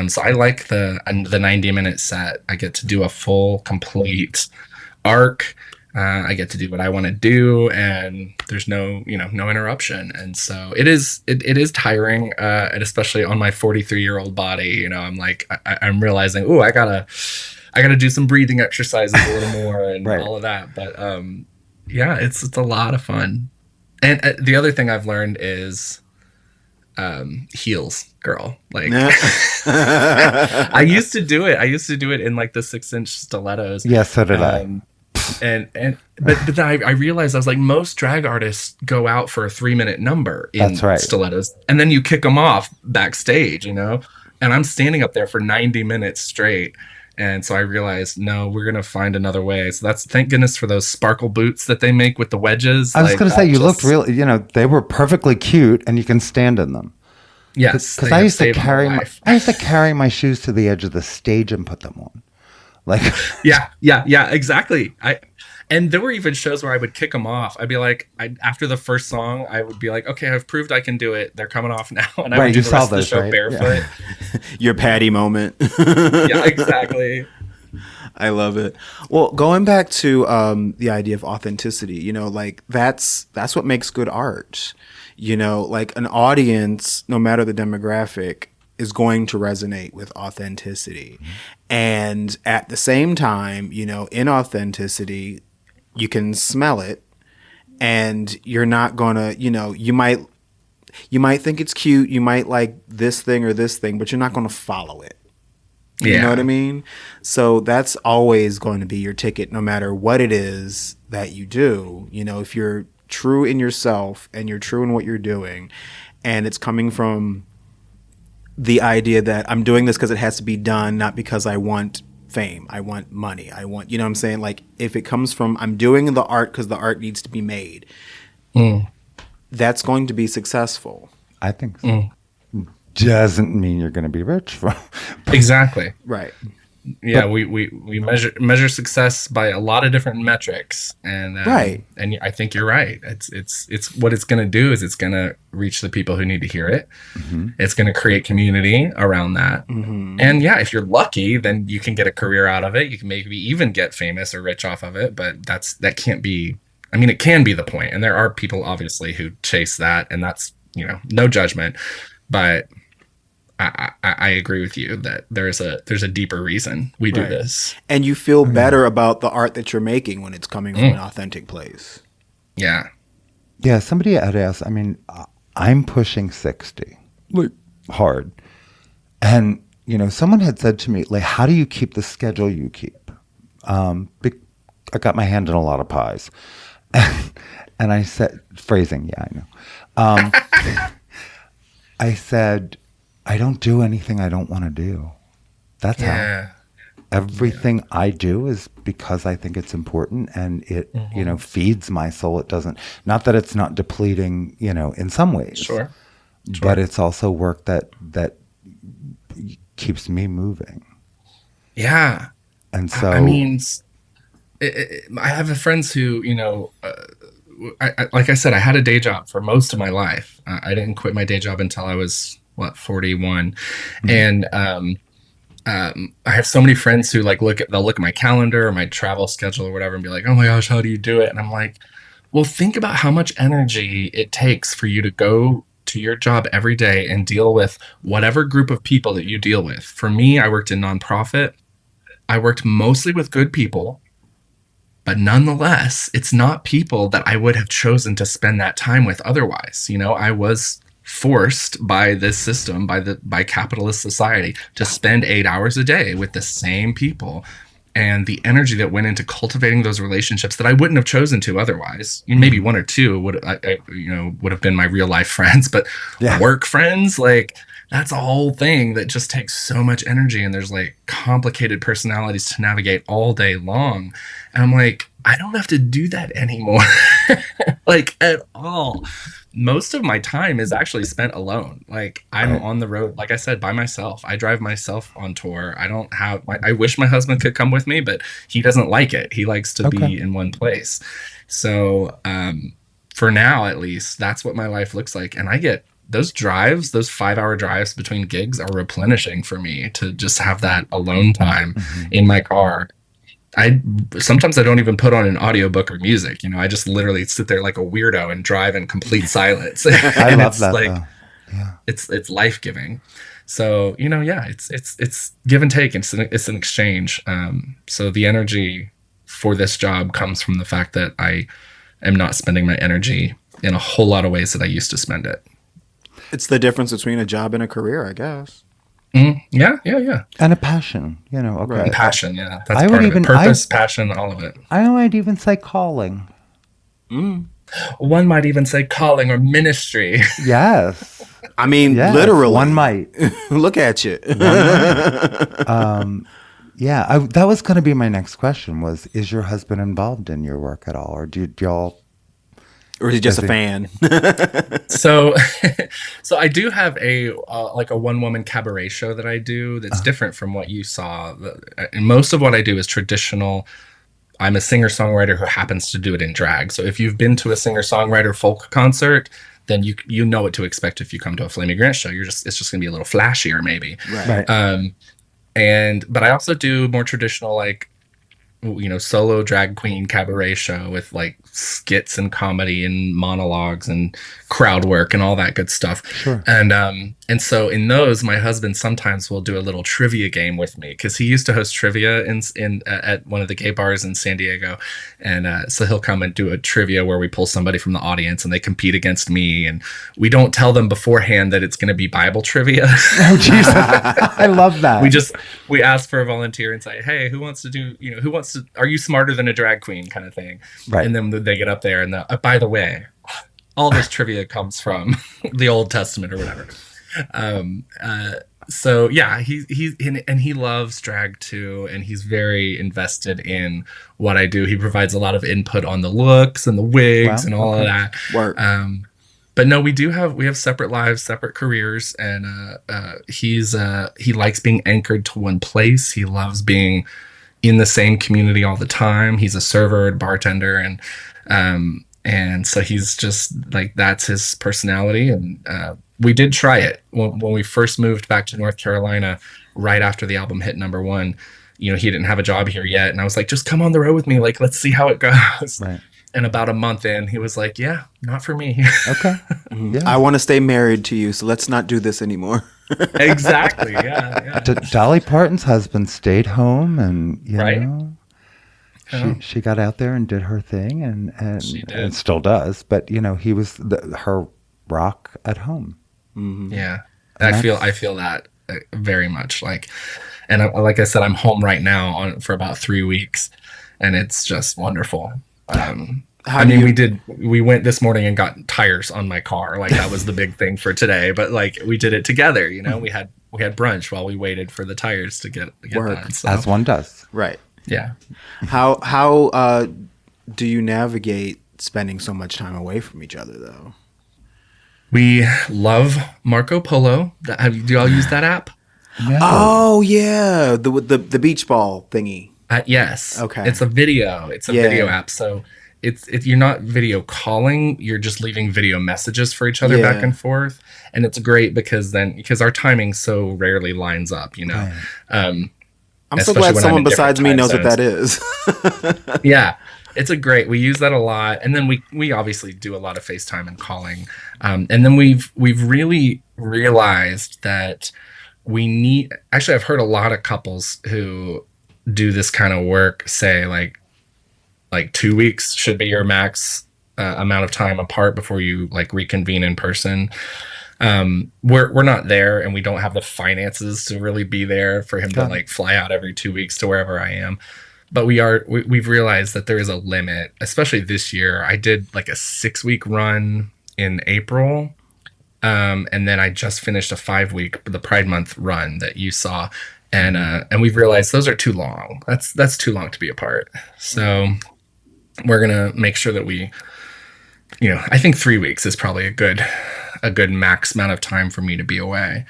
So I like the 90-minute set. I get to do a full, complete arc. I get to do what I want to do, and there's no interruption. And so it is tiring, and especially on my 43-year-old body. I'm like, I'm realizing, I gotta do some breathing exercises a little more and all of that. But it's a lot of fun. And the other thing I've learned is heels, girl. I used to do it in the 6-inch stilettos. Yeah, so did I. But then I realized I was like, most drag artists go out for a 3-minute number in stilettos, and then you kick them off backstage, and I'm standing up there for 90 minutes straight. And so I realized, no, we're gonna find another way. So thank goodness for those sparkle boots that they make with the wedges. I was gonna say you looked really, they were perfectly cute, and you can stand in them. Yes, because I used to carry my shoes to the edge of the stage and put them on. Yeah, exactly. And there were even shows where I would kick them off. I'd be like, after the first song, I would be like, okay, I've proved I can do it. They're coming off now, and I would do the rest of the show barefoot. Yeah. Your Patty moment. Yeah, exactly. I love it. Well, going back to the idea of authenticity, that's what makes good art. An audience, no matter the demographic, is going to resonate with authenticity. And at the same time, inauthenticity, you can smell it, and you're not gonna, you might think it's cute, you might like this thing or this thing, but you're not gonna follow it. You know what I mean? So that's always going to be your ticket, no matter what it is that you do. If you're true in yourself and you're true in what you're doing, and it's coming from the idea that I'm doing this because it has to be done, not because I want fame, I want money, I want, what I'm saying? If it comes from, I'm doing the art because the art needs to be made, that's going to be successful. I think so. Doesn't mean you're going to be rich. Exactly. Right. Yeah, we measure success by a lot of different metrics, and and I think you're right. It's what it's going to do is it's going to reach the people who need to hear it. It's going to create community around that, and if you're lucky, then you can get a career out of it. You can maybe even get famous or rich off of it, but that can't be. I mean, it can be the point, and there are people obviously who chase that, and that's no judgment, but I agree with you that there's a deeper reason we do this. And you feel better about the art that you're making when it's coming from an authentic place. Yeah. Yeah, somebody had asked, I mean, I'm pushing 60, like hard. And, someone had said to me, like, how do you keep the schedule you keep? I got my hand in a lot of pies. And I said, phrasing, yeah, I know. I said, I don't do anything I don't want to do. That's how. Everything I do is because I think it's important, and it, feeds my soul. It doesn't, not that it's not depleting, in some ways. Sure. But it's also work that keeps me moving. Yeah. And so, I mean, I have friends who, like I said, I had a day job for most of my life. I didn't quit my day job until I was 41. And I have so many friends who they'll look at my calendar or my travel schedule or whatever and be like, oh my gosh, how do you do it? And I'm like, well, think about how much energy it takes for you to go to your job every day and deal with whatever group of people that you deal with. For me, I worked in nonprofit. I worked mostly with good people, but nonetheless, it's not people that I would have chosen to spend that time with otherwise. I was forced by this system, by capitalist society, to spend 8 hours a day with the same people. And the energy that went into cultivating those relationships that I wouldn't have chosen to otherwise, maybe one or two would have been my real life friends, but work friends, like, that's a whole thing that just takes so much energy, and there's like complicated personalities to navigate all day long. And I'm like, I don't have to do that anymore, like, at all. Most of my time is actually spent alone. Like, I'm on the road, like I said, by myself. I drive myself on tour. I don't have I wish my husband could come with me, but he doesn't like it. He likes to be in one place. So for now, at least, that's what my life looks like. And I get those drives, those 5-hour drives between gigs are replenishing for me to just have that alone time in my car. Sometimes I don't even put on an audiobook or music. I just literally sit there like a weirdo and drive in complete silence. I love that. Like, it's life-giving. So, it's give and take. It's an exchange. So the energy for this job comes from the fact that I am not spending my energy in a whole lot of ways that I used to spend it. It's the difference between a job and a career, I guess. Yeah. and a passion, okay. And passion, yeah. That's I part would of even- it. Purpose, passion, all of it. I might even say calling. One might even say calling or ministry. Yes. I mean, Yes, literally. one might. Look at you. Yeah, that was going to be my next question was, is your husband involved in your work at all? Or do y'all... Or is he just a fan? So I do have a one-woman cabaret show that I do that's different from what you saw. And most of what I do is traditional. I'm a singer-songwriter who happens to do it in drag. So if you've been to a singer-songwriter folk concert, then you know what to expect if you come to a Flamy Grant show. It's just going to be a little flashier, maybe. Right. But I also do more traditional, solo drag queen cabaret show with skits and comedy and monologues and crowd work and all that good stuff. Sure. And so in those, my husband sometimes will do a little trivia game with me because he used to host trivia at one of the gay bars in San Diego. And so he'll come and do a trivia where we pull somebody from the audience and they compete against me. And we don't tell them beforehand that it's going to be Bible trivia. Oh, Jesus. I love that. We ask for a volunteer and say, hey, who wants to, are you smarter than a drag queen kind of thing? Right. And then they get up there and by the way, all this trivia comes from the Old Testament or whatever. So yeah, he loves drag too, and he's very invested in what I do. He provides a lot of input on the looks and the wigs and all of that. Work. But no, we have separate lives, separate careers, and he likes being anchored to one place. He loves being in the same community all the time. He's a server, bartender, and so he's just that's his personality. And we did try it when we first moved back to North Carolina, right after the album hit #1. He didn't have a job here yet, and I was like, just come on the road with me, let's see how it goes. Right. And about a month in, he was like, yeah, not for me. Okay. Yeah. I want to stay married to you, so let's not do this anymore. Exactly. Yeah. Dolly Parton's husband stayed home, and Right. she got out there and did her thing, She did. and still does. But he was her rock at home. Mm-hmm. Yeah, And I feel that very much. Like, and like I said, I'm home right now for about 3 weeks, and it's just wonderful. We went this morning and got tires on my car. Like that was the big thing for today. But like we did it together. We had brunch while we waited for the tires to get done. So. As one does. Right. Yeah. How do you navigate spending so much time away from each other though? We love Marco Polo. Do y'all use that app? No. Oh yeah, the beach ball thingy. Yes. Okay. It's a video. It's a video app. So it's you're not video calling. You're just leaving video messages for each other back and forth, and it's great because our timing so rarely lines up. Right. I'm so glad someone besides me knows what that is. Yeah. We use that a lot. And then we obviously do a lot of FaceTime and calling. And then we've really realized that actually I've heard a lot of couples who do this kind of work say like 2 weeks should be your max amount of time apart before you like reconvene in person. We're not there, and we don't have the finances to really be there for him to like fly out every 2 weeks to wherever I am. But we've realized that there is a limit, especially this year. I did like a 6-week run in April. And then I just finished a 5-week, the Pride Month run that you saw. And we've realized those are too long. That's too long to be apart. So we're going to make sure that I think 3 weeks is probably a good max amount of time for me to be away.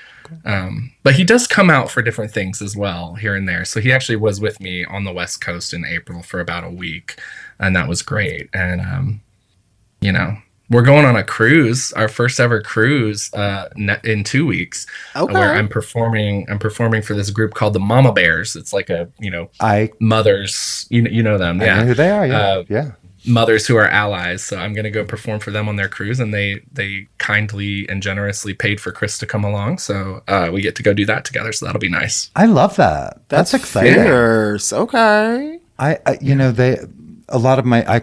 But he does come out for different things as well here and there. So he actually was with me on the West Coast in April for about a week, and that was great. And, we're going on a cruise, our first ever cruise, in 2 weeks, where I'm performing for this group called the Mama Bears. It's like mothers, you know them. I know who they are. Yeah. Mothers who are allies. So I'm going to go perform for them on their cruise, and they kindly and generously paid for Chris to come along. So we get to go do that together. So that'll be nice. I love that. That's exciting. Fierce. Okay. I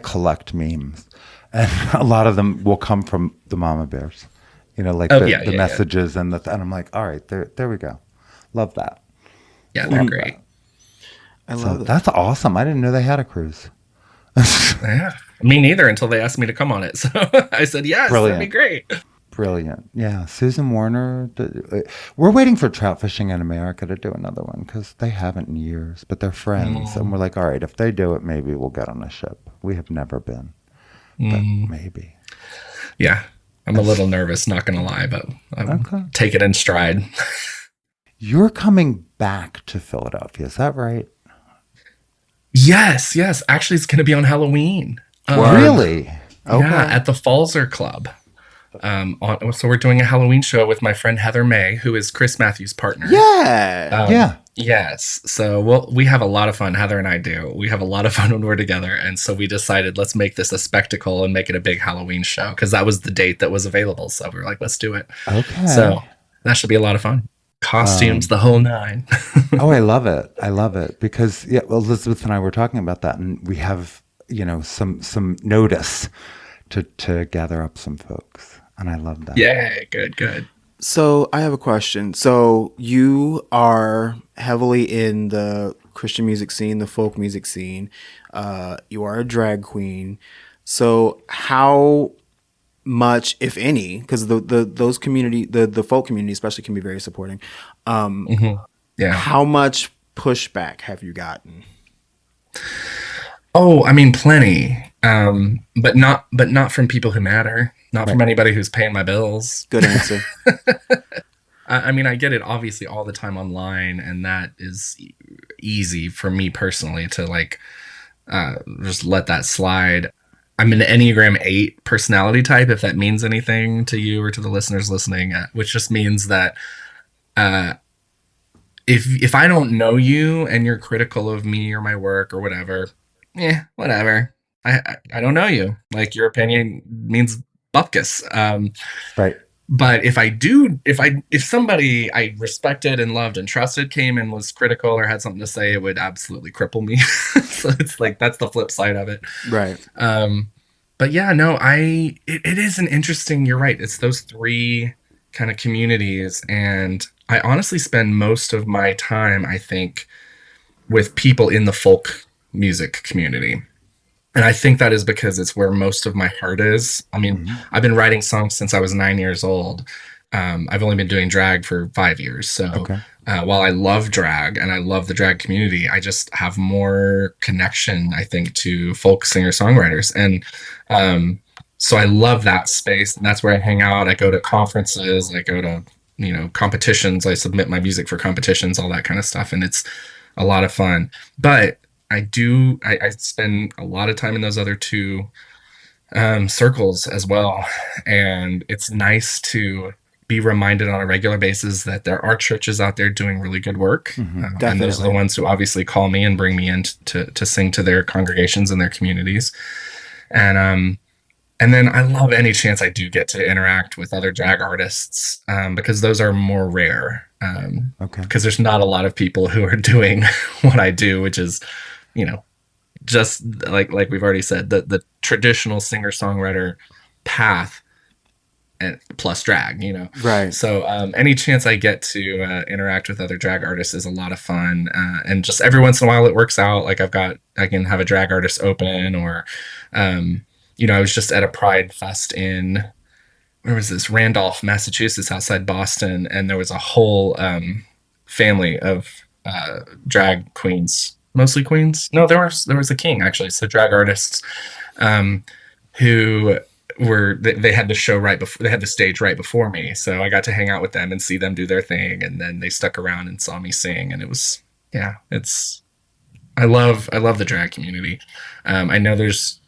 collect memes, and a lot of them will come from the Mama Bears, the messages and I'm like, all right, there we go. Love that. Yeah. They're great. I love that. That's awesome. I didn't know they had a cruise. Yeah, me neither until they asked me to come on it. So I said, yes, Brilliant. That'd be great. Brilliant. Yeah. Susan Warner. We're waiting for Trout Fishing in America to do another one because they haven't in years, but they're friends. And we're like, all right, if they do it, maybe we'll get on a ship. We have never been, but maybe. Yeah. I'm a little nervous, not going to lie, but I'll take it in stride. You're coming back to Philadelphia. Is that right? Yes. Actually, it's going to be on Halloween. Really? Yeah, at the Falzer Club. So we're doing a Halloween show with my friend Heather May, who is Chris Matthews' partner. Yeah. Yes. So we have a lot of fun. Heather and I do. We have a lot of fun when we're together. And so we decided, let's make this a spectacle and make it a big Halloween show, because that was the date that was available. So we were like, let's do it. Okay. So that should be a lot of fun. Costumes, the whole nine. Oh, I love it because Elizabeth and I were talking about that, and we have some notice to gather up some folks, and I love that. Yeah, good. So I have a question. So you are heavily in the Christian music scene, the folk music scene. You are a drag queen. So how much, if any, because those community, the folk community especially, can be very supporting. Yeah. How much pushback have you gotten? Oh, I mean, plenty. But not from people who matter. Not from anybody who's paying my bills. Good answer. I mean, I get it obviously all the time online, and that is easy for me personally to just let that slide. I'm an Enneagram 8 personality type, if that means anything to you or to the listeners listening, which just means that if I don't know you and you're critical of me or my work or whatever, whatever. I don't know you. Like, your opinion means bupkis. Right. But if somebody I respected and loved and trusted came and was critical or had something to say, it would absolutely cripple me. So it's like, that's the flip side of it. Right. But yeah, no, it is an interesting, you're right. It's those three kind of communities. And I honestly spend most of my time, I think, with people in the folk music community. And I think that is because it's where most of my heart is. I mean, I've been writing songs since I was 9 years old. I've only been doing drag for 5 years. So while I love drag and I love the drag community, I just have more connection, I think, to folk singer-songwriters. And so I love that space. And that's where I hang out. I go to conferences. I go to, competitions. I submit my music for competitions, all that kind of stuff. And it's a lot of fun. But I spend a lot of time in those other two circles as well. And it's nice to be reminded on a regular basis that there are churches out there doing really good work. And those are the ones who obviously call me and bring me in to sing to their congregations and their communities. And then I love any chance I do get to interact with other drag artists, because those are more rare. Because there's not a lot of people who are doing what I do, which is, just like we've already said, the traditional singer-songwriter path and plus drag, Right. So any chance I get to interact with other drag artists is a lot of fun. And just every once in a while it works out. Like I can have a drag artist open, or, I was just at a Pride Fest in, where was this? Randolph, Massachusetts, outside Boston. And there was a whole family of drag queens. Mostly queens. No, there was a king, actually. So drag artists who they had the show right before, they had the stage right before me. So I got to hang out with them and see them do their thing. And then they stuck around and saw me sing. And it was, I love the drag community. I know there's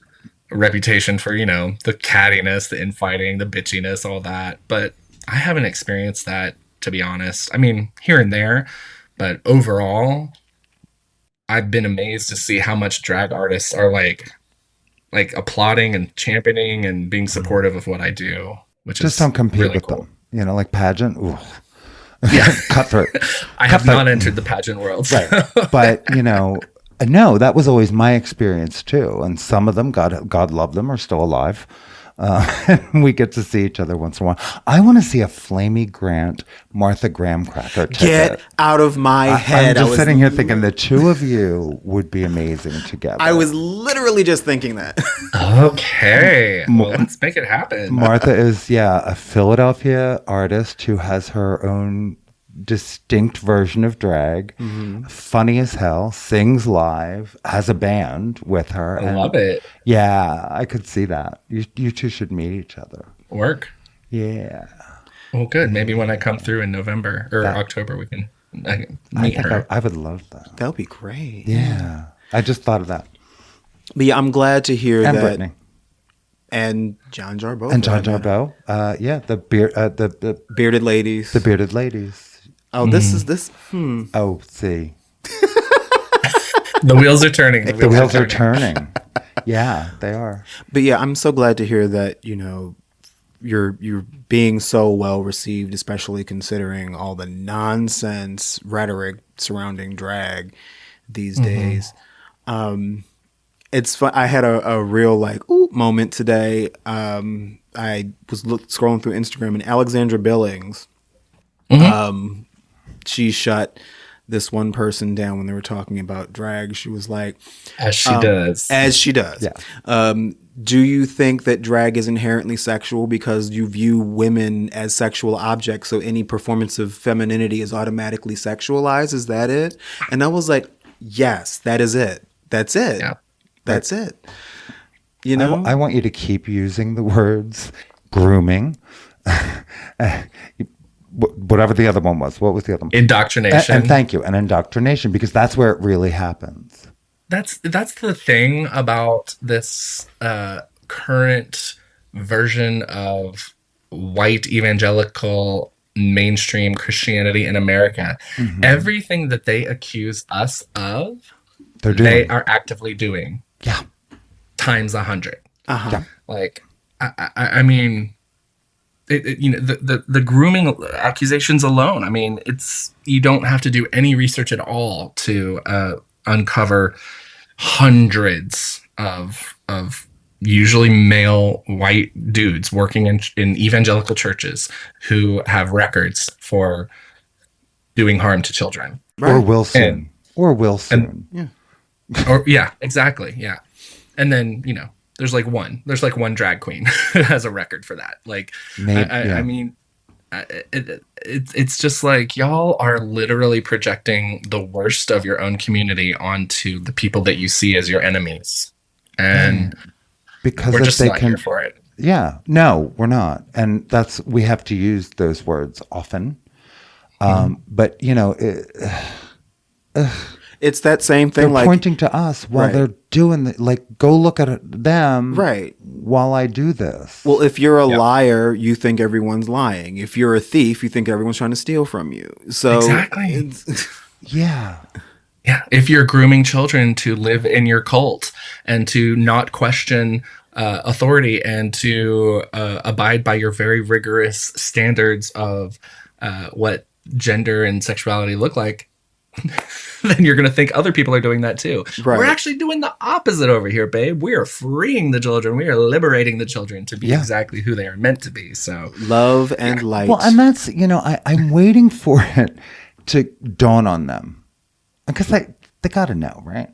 a reputation for, the cattiness, the infighting, the bitchiness, all that. But I haven't experienced that, to be honest. I mean, here and there, but overall, I've been amazed to see how much drag artists are like applauding and championing and being supportive of what I do, which just is don't compete really with cool. them. Like pageant. Ooh. Yeah, cutthroat. I have not entered the pageant world, right? But no, that was always my experience too. And some of them, God love them, are still alive. And we get to see each other once in a while. I want to see a Flamy Grant, Martha Graham cracker ticket. Get out of my head. I'm just sitting here thinking the two of you would be amazing together. I was literally just thinking that. Okay. Well, let's make it happen. Martha is, a Philadelphia artist who has her own distinct version of drag, funny as hell, sings live, has a band with her. I love it. Yeah, I could see that. You two should meet each other. Work. Yeah. Well, good. Maybe when I come through in November or October, we can meet her. I would love that. That would be great. Yeah. I just thought of that. But yeah, I'm glad to hear that. And Brittany. And John Jarboe. The bearded ladies. The bearded ladies. Oh, this is this. Oh, see. The wheels are turning. The wheels are turning. Yeah, they are. But yeah, I'm so glad to hear that, you're being so well received, especially considering all the nonsense rhetoric surrounding drag these days. It's fun. I had a real moment today. I was scrolling through Instagram, and Alexandra Billings, she shut this one person down when they were talking about drag. She was like, as she does. Yeah. Do you think that drag is inherently sexual because you view women as sexual objects, so any performance of femininity is automatically sexualized? Is that it? And I was like, yes, that is it. That's it. Yeah. That's it. I want you to keep using the words grooming, whatever the other one was. What was the other one? Indoctrination. And thank you. And indoctrination, because that's where it really happens. That's the thing about this current version of white evangelical mainstream Christianity in America. Everything that they accuse us of, they are actively doing. Yeah. Times 100. Uh-huh. Yeah. Like, I mean, the grooming accusations alone. I mean, you don't have to do any research at all to uncover hundreds of usually male white dudes working in evangelical churches who have records for doing harm to children. Right. Or will soon. Yeah, exactly. Yeah. And then, there's like one drag queen who has a record for that. Like, I mean, it's just like y'all are literally projecting the worst of your own community onto the people that you see as your enemies. And because we're just not here for it. Yeah, no, we're not. And we have to use those words often. But it's that same thing. They're pointing to us while they're doing go look at them. Right. While I do this. Well, if you're a liar, you think everyone's lying. If you're a thief, you think everyone's trying to steal from you. So exactly. Yeah. Yeah. If you're grooming children to live in your cult and to not question authority and to abide by your very rigorous standards of what gender and sexuality look like, then you're going to think other people are doing that too. Right. We're actually doing the opposite over here, babe. We are freeing the children. We are liberating the children to be exactly who they are meant to be. So love and light. Well, and that's, I'm waiting for it to dawn on them because they got to know, right?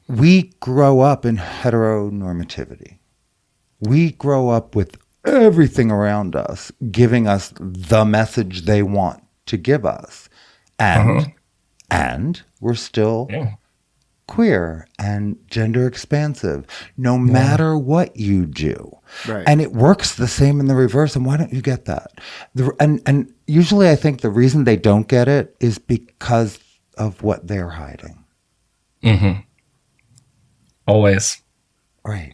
We grow up in heteronormativity. We grow up with everything around us giving us the message they want to give us. And we're still queer and gender expansive, no matter what you do. Right. And it works the same in the reverse. And why don't you get that? And usually I think the reason they don't get it is because of what they're hiding. Mm-hmm. Always. Right.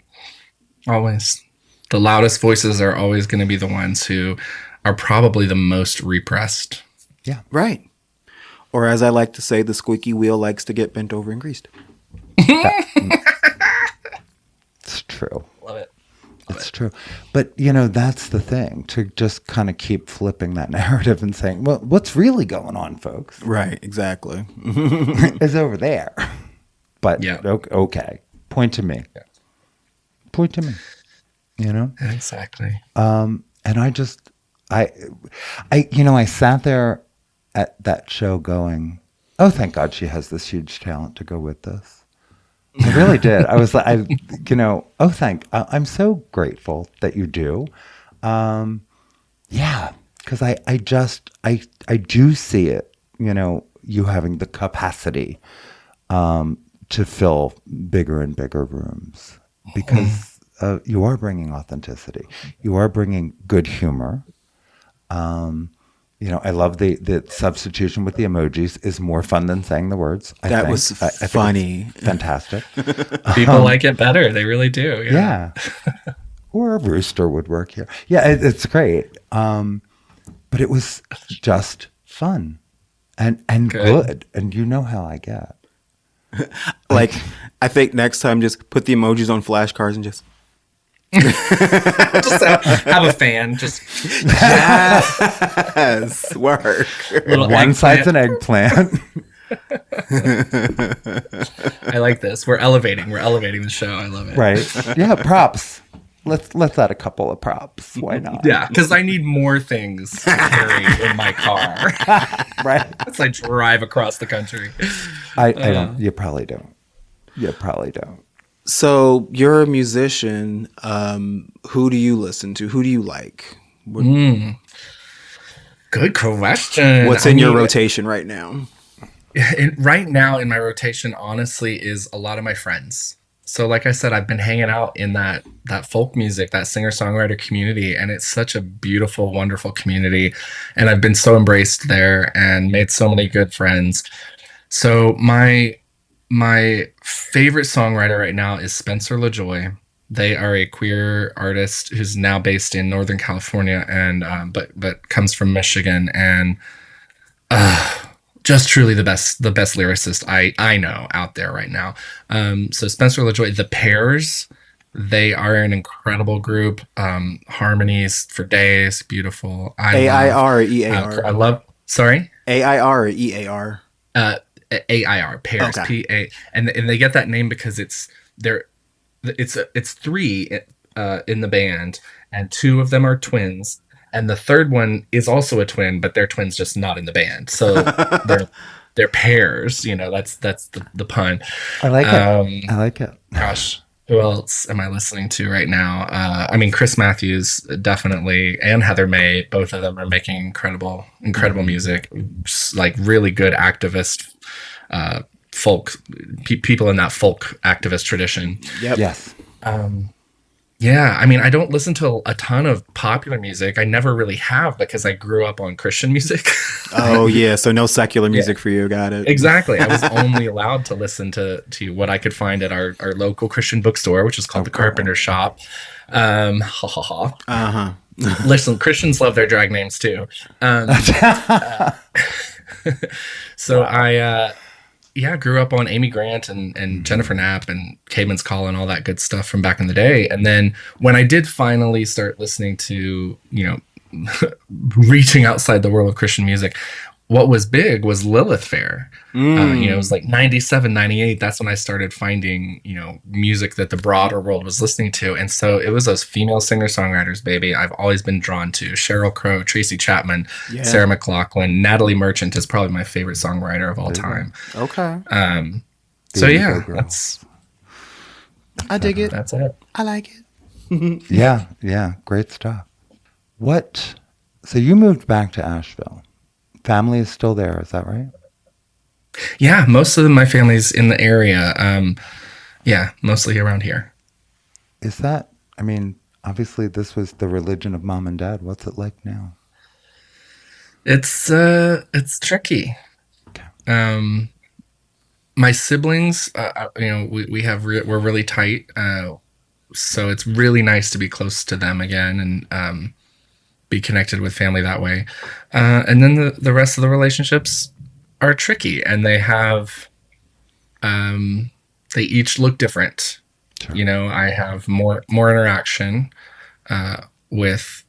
Always. The loudest voices are always going to be the ones who are probably the most repressed. Yeah. Right. Or as I like to say, the squeaky wheel likes to get bent over and greased. It's true. Love it. It's true. But, that's the thing, to just kind of keep flipping that narrative and saying, well, what's really going on, folks? Right, exactly. Is over there. But, okay, point to me. Yeah. Point to me, Exactly. And I sat there at that show going, oh, thank God she has this huge talent to go with this. I really did. I was like, I'm so grateful that you do. Because I do see it, you having the capacity to fill bigger and bigger rooms because you are bringing authenticity. You are bringing good humor. I love the substitution with the emojis is more fun than saying the words. I was funny. Fantastic. People like it better. They really do. Yeah. Or a rooster would work here. Yeah, it's great. But it was just fun and good. And you know how I get. I think next time just put the emojis on flashcards and just... just have a fan. Just yes, work. One side's an eggplant. I like this. We're elevating the show. I love it. Right? Yeah, props. Let's add a couple of props. Why not? Yeah, because I need more things to carry in my car. Right. As I drive across the country. I don't. You probably don't. So you're a musician. Who do you listen to? Who do you like? Good question. What's in your rotation right now? Right now in my rotation, honestly, is a lot of my friends. So like I said, I've been hanging out in that folk music, that singer-songwriter community, and it's such a beautiful, wonderful community. And I've been so embraced there and made so many good friends. So my favorite songwriter right now is Spencer LaJoy. They are a queer artist who's now based in Northern California and but comes from Michigan, and just truly the best lyricist I know out there right now. So Spencer LaJoy, The Pairs, They are an incredible group. Harmonies for days, beautiful. AIR or EAR? I love. Sorry, AIR or EAR? uh, AIR pairs. Okay. PA, and they get that name because it's three in the band, and two of them are twins, and the third one is also a twin, but they're twins, just not in the band. So they're pairs. That's the pun. I like it. I like it. Gosh, who else am I listening to right now? I mean, Chris Matthews definitely, and Heather May. Both of them are making incredible music. Like really good activist folk people in that folk activist tradition. Yep. Yes. Yeah, I mean, I don't listen to a ton of popular music. I never really have because I grew up on Christian music. Oh yeah, so no secular music for you. Got it. Exactly. I was only allowed to listen to what I could find at our local Christian bookstore, which is called the Carpenter Shop. Ha ha ha. Uh-huh. Listen, Christians love their drag names too. So I grew up on Amy Grant and Jennifer Knapp and Caedmon's Call and all that good stuff from back in the day. And then when I did finally start listening to, reaching outside the world of Christian music, what was big was Lilith Fair. It was like 97, 98. That's when I started finding, music that the broader world was listening to. And so it was those female singer-songwriters, baby, I've always been drawn to. Sheryl Crow, Tracy Chapman, Sarah McLachlan, Natalie Merchant is probably my favorite songwriter of all time. Okay. So yeah, I dig it. That's it. I like it. Yeah. Great stuff. So you moved back to Asheville. Family is still there, is that right? Yeah, most of my family's in the area. Mostly around here. Is that, obviously this was the religion of mom and dad. What's it like now? It's tricky. Okay. My siblings, we're really tight. So it's really nice to be close to them again and be connected with family that way. And then the rest of the relationships are tricky, and they have, they each look different. Sure. I have more interaction with,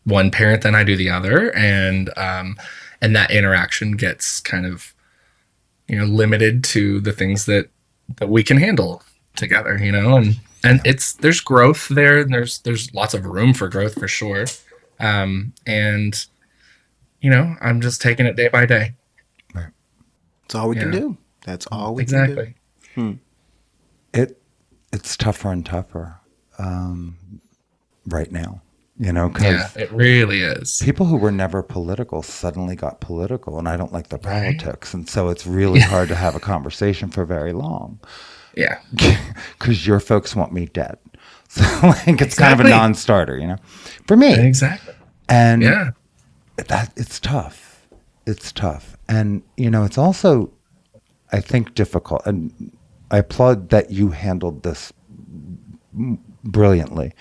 one parent than I do the other. And that interaction gets kind of, limited to the things that we can handle together, and there's growth there, and there's lots of room for growth for sure. I'm just taking it day by day. Right. That's all we can do. That's all we can do. It's tougher and tougher right now, because it really is. People who were never political suddenly got political, and I don't like the politics, and so it's really hard to have a conversation for very long. Yeah, because your folks want me dead, so it's kind of a non-starter, for me. Exactly. And it's tough. It's tough, and it's also, I think, difficult. And I applaud that you handled this brilliantly.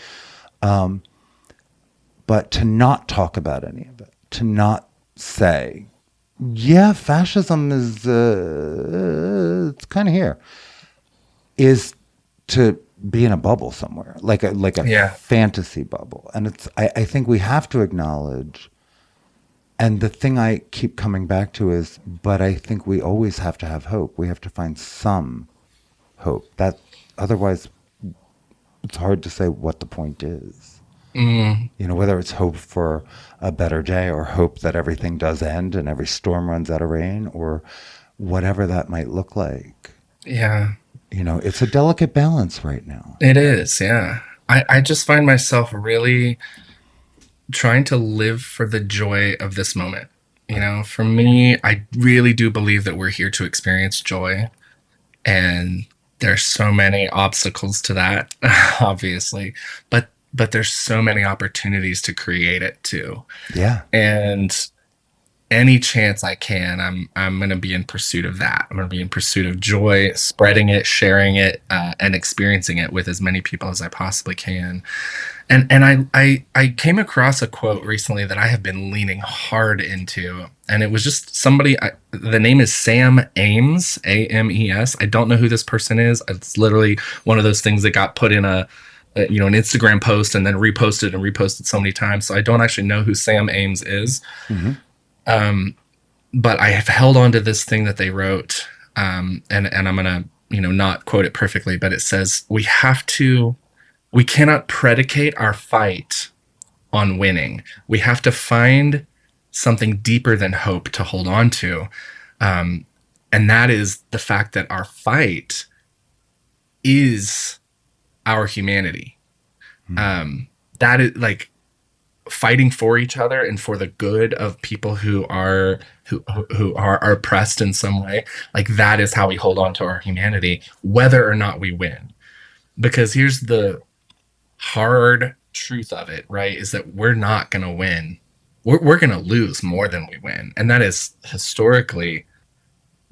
But to not talk about any of it, to not say, fascism is it's kind of here, is to be in a bubble somewhere, like a fantasy bubble. And I think we have to acknowledge, and the thing I keep coming back to is, but I think we always have to have hope. We have to find some hope. That otherwise it's hard to say what the point is. Whether it's hope for a better day or hope that everything does end and every storm runs out of rain or whatever that might look like. Yeah. It's a delicate balance right now. It is, yeah. I just find myself really trying to live for the joy of this moment. For me, I really do believe that we're here to experience joy. And there's so many obstacles to that, obviously. But there's so many opportunities to create it too. Yeah. And any chance I can, I'm going to be in pursuit of that. I'm going to be in pursuit of joy, spreading it, sharing it, and experiencing it with as many people as I possibly can. And I came across a quote recently that I have been leaning hard into, and it was just somebody. The name is Sam Ames, Ames. I don't know who this person is. It's literally one of those things that got put in an Instagram post and then reposted so many times. So I don't actually know who Sam Ames is. Mm-hmm. But I have held on to this thing that they wrote, and I'm gonna, not quote it perfectly, but it says we cannot predicate our fight on winning. We have to find something deeper than hope to hold on to, and that is the fact that our fight is our humanity. Mm-hmm. That is like fighting for each other and for the good of people who are oppressed in some way. Like, that is how we hold on to our humanity, whether or not we win. Because here's the hard truth of it, right? Is that we're not going to win. We're going to lose more than we win. And that has historically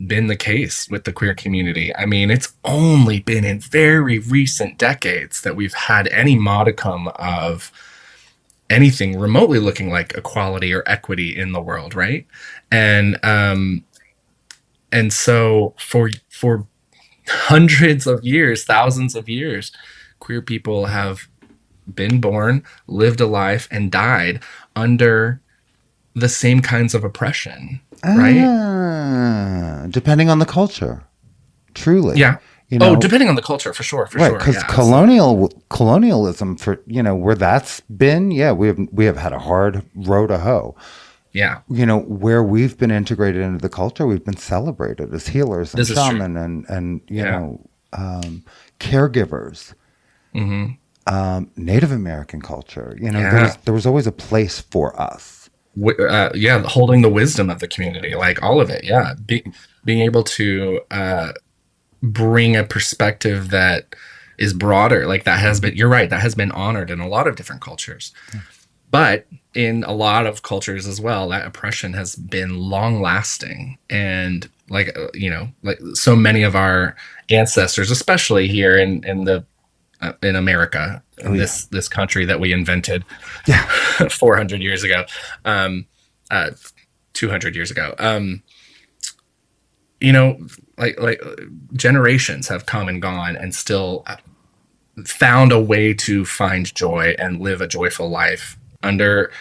been the case with the queer community. I mean, it's only been in very recent decades that we've had any modicum of anything remotely looking like equality or equity in the world, right? And so for hundreds of years, thousands of years, queer people have been born, lived a life, and died under the same kinds of oppression, right? Depending on the culture, truly. Yeah. Depending on the culture, for sure. Right, because colonialism, for where that's been, we have had a hard row to hoe. Yeah. Where we've been integrated into the culture, we've been celebrated as healers and shaman and caregivers. Mm-hmm. Native American culture, there was always a place for us. Holding the wisdom of the community, like all of it. Yeah, being able to bring a perspective that is broader, like that has been, you're right, that has been honored in a lot of different cultures. But in a lot of cultures as well, that oppression has been long lasting. And like so many of our ancestors, especially here in America, in this country that we invented 400 years ago, 200 years ago, like generations have come and gone and still found a way to find joy and live a joyful life under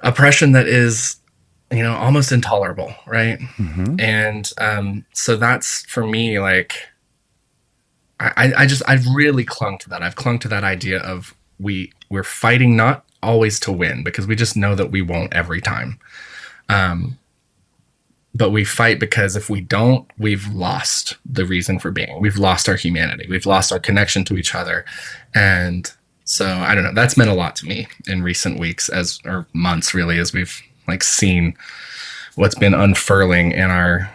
oppression that is, almost intolerable, right? Mm-hmm. And so that's, for me, like, I've really clung to that. I've clung to that idea of we're fighting not always to win, because we just know that we won't every time. But we fight because if we don't, we've lost the reason for being. We've lost our humanity. We've lost our connection to each other. And so, I don't know, that's meant a lot to me in recent weeks or months, really, as we've seen what's been unfurling in our,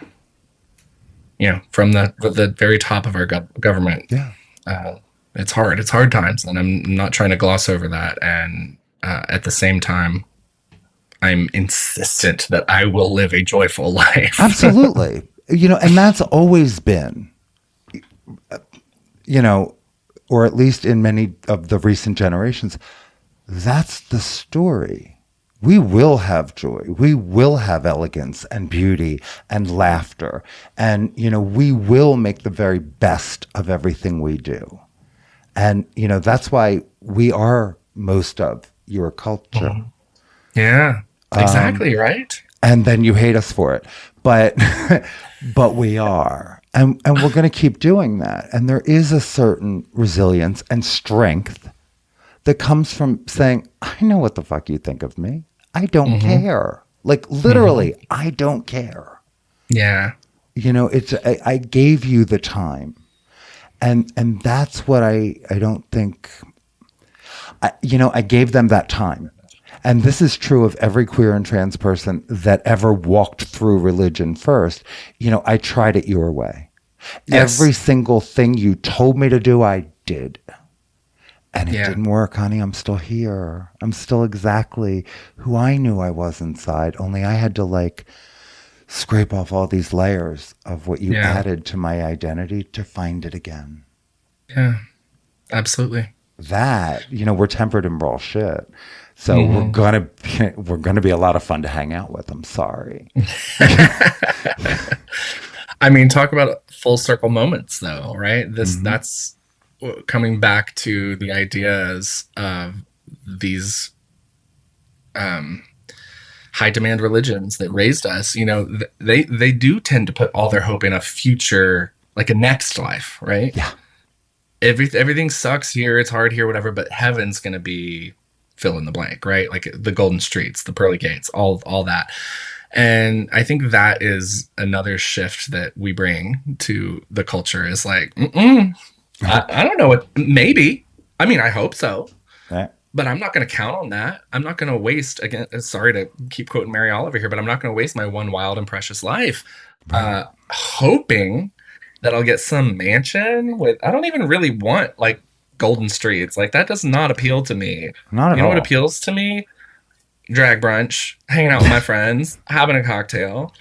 from the very top of our government. Yeah. It's hard. It's hard times, and I'm not trying to gloss over that. And at the same time, I'm insistent that I will live a joyful life. Absolutely. And that's always been, or at least in many of the recent generations, that's the story. We will have joy. We will have elegance and beauty and laughter. And, we will make the very best of everything we do. And, that's why we are most of your culture. Mm-hmm. Yeah. Exactly, right? And then you hate us for it. But we are. And we're going to keep doing that. And there is a certain resilience and strength that comes from saying, I know what the fuck you think of me. I don't care. Like, literally, I don't care. Yeah. It's I gave you the time. And that's what I don't think, I gave them that time. And this is true of every queer and trans person that ever walked through religion first. I tried it your way. Yes. Every single thing you told me to do, I did. And it didn't work, honey. I'm still here. I'm still exactly who I knew I was inside. Only I had to like scrape off all these layers of what you added to my identity to find it again. Yeah, absolutely. That, we're tempered and raw shit. So we're gonna be a lot of fun to hang out with. I'm sorry. I mean, talk about full circle moments, though, right? That's coming back to the ideas of these high demand religions that raised us. They do tend to put all their hope in a future, like a next life, right? Yeah. Everything sucks here. It's hard here, whatever. But heaven's gonna be fill in the blank, right? Like the golden streets, the pearly gates, all that. And I think that is another shift that we bring to the culture is like, I don't know what, maybe. I mean, I hope so. Right. But I'm not going to count on that. I'm not going to waste, again, sorry to keep quoting Mary Oliver here, but I'm not going to waste my one wild and precious life hoping that I'll get some mansion with, I don't even really want like golden streets. Like that does not appeal to me. Not at all. You know what appeals to me? Drag brunch, hanging out with my friends, having a cocktail,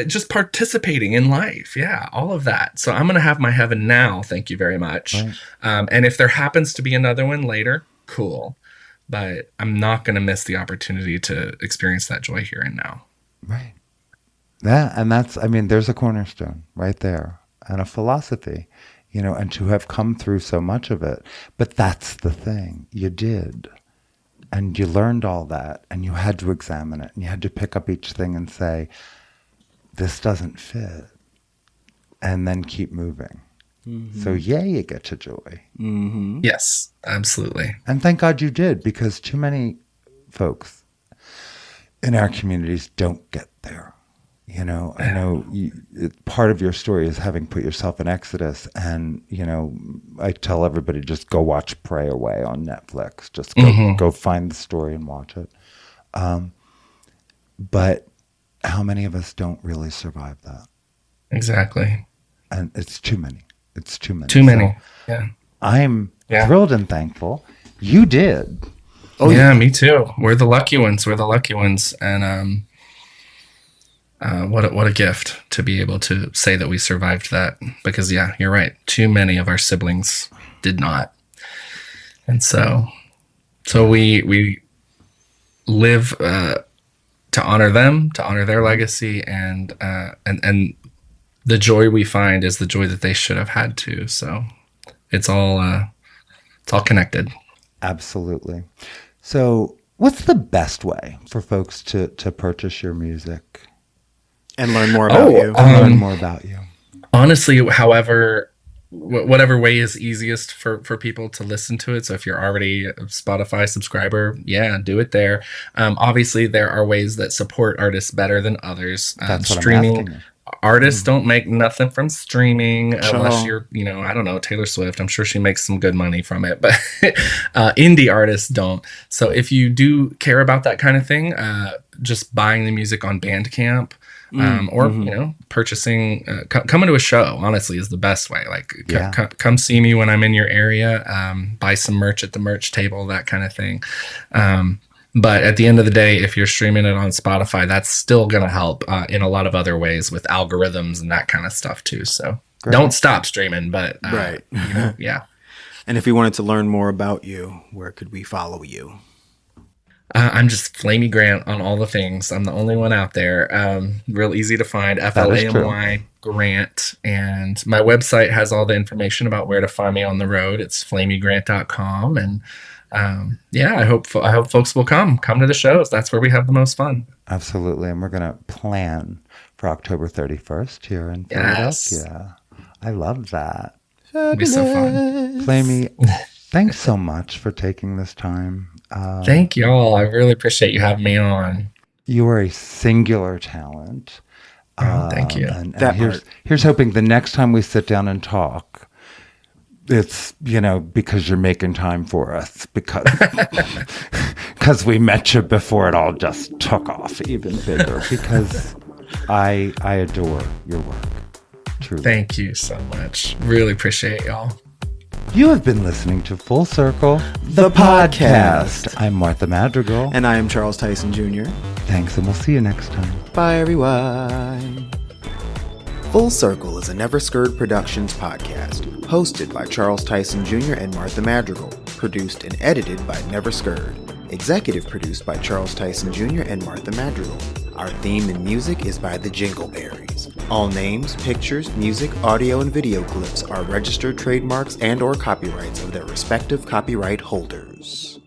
just participating in life. Yeah, all of that. So I'm going to have my heaven now. Thank you very much. Right. And if there happens to be another one later, cool. But I'm not going to miss the opportunity to experience that joy here and now. Right. Yeah, and there's a cornerstone right there and a philosophy, and to have come through so much of it. But that's the thing. You did. And you learned all that, and you had to examine it, and you had to pick up each thing and say, this doesn't fit, and then keep moving. So you get to joy. Yes, absolutely. And thank God you did, because too many folks in our communities don't get there. I know part of your story is having put yourself in Exodus, and I tell everybody just go watch Pray Away on Netflix. Just go find the story and watch it. But how many of us don't really survive that? Exactly. And it's too many. It's too many. Too many. Yeah. I'm thrilled and thankful you did. Oh yeah, me too. We're the lucky ones. And what a gift to be able to say that we survived that, because you're right. Too many of our siblings did not. And so we live to honor them, to honor their legacy, and the joy we find is the joy that they should have had too. So it's all connected. Absolutely. So what's the best way for folks to purchase your music? And learn more about you. Learn more about you. Honestly, whatever way is easiest for people to listen to it. So if you're already a Spotify subscriber, do it there. Obviously, there are ways that support artists better than others. That's what streaming. I'm asking you. Artists don't make nothing from streaming unless you're, I don't know, Taylor Swift. I'm sure she makes some good money from it, but indie artists don't. So if you do care about that kind of thing, just buying the music on Bandcamp, or purchasing, coming to a show, honestly, is the best way. Like come see me when I'm in your area, buy some merch at the merch table, that kind of thing. But at the end of the day, if you're streaming it on Spotify, that's still going to help in a lot of other ways with algorithms and that kind of stuff too. So don't stop streaming, but right. Yeah. And if we wanted to learn more about you, where could we follow you? I'm just Flamy Grant on all the things. I'm the only one out there. Real easy to find. Flamy Grant. And my website has all the information about where to find me on the road. It's Flamygrant.com. And I hope folks will come to the shows. That's where we have the most fun. Absolutely. And we're going to plan for October 31st here in Philadelphia. I love that. It'll be so fun. Flamy, thanks so much for taking this time. Thank y'all. I really appreciate you having me on. You are a singular talent. Thank you. And here's hoping the next time we sit down and talk, it's, because you're making time for us, because we met you before it all just took off even bigger, because I adore your work. Truly. Thank you so much. Really appreciate y'all. You have been listening to Full Circle, The podcast. I'm Martha Madrigal. And I am Charles Tyson Jr. Thanks, and we'll see you next time. Bye, everyone. Full Circle is a Never Scared Productions podcast, hosted by Charles Tyson Jr. and Martha Madrigal, produced and edited by Never Scared, executive produced by Charles Tyson Jr. and Martha Madrigal. Our theme and music is by the Jingleberries. All names, pictures, music, audio, and video clips are registered trademarks and/or copyrights of their respective copyright holders.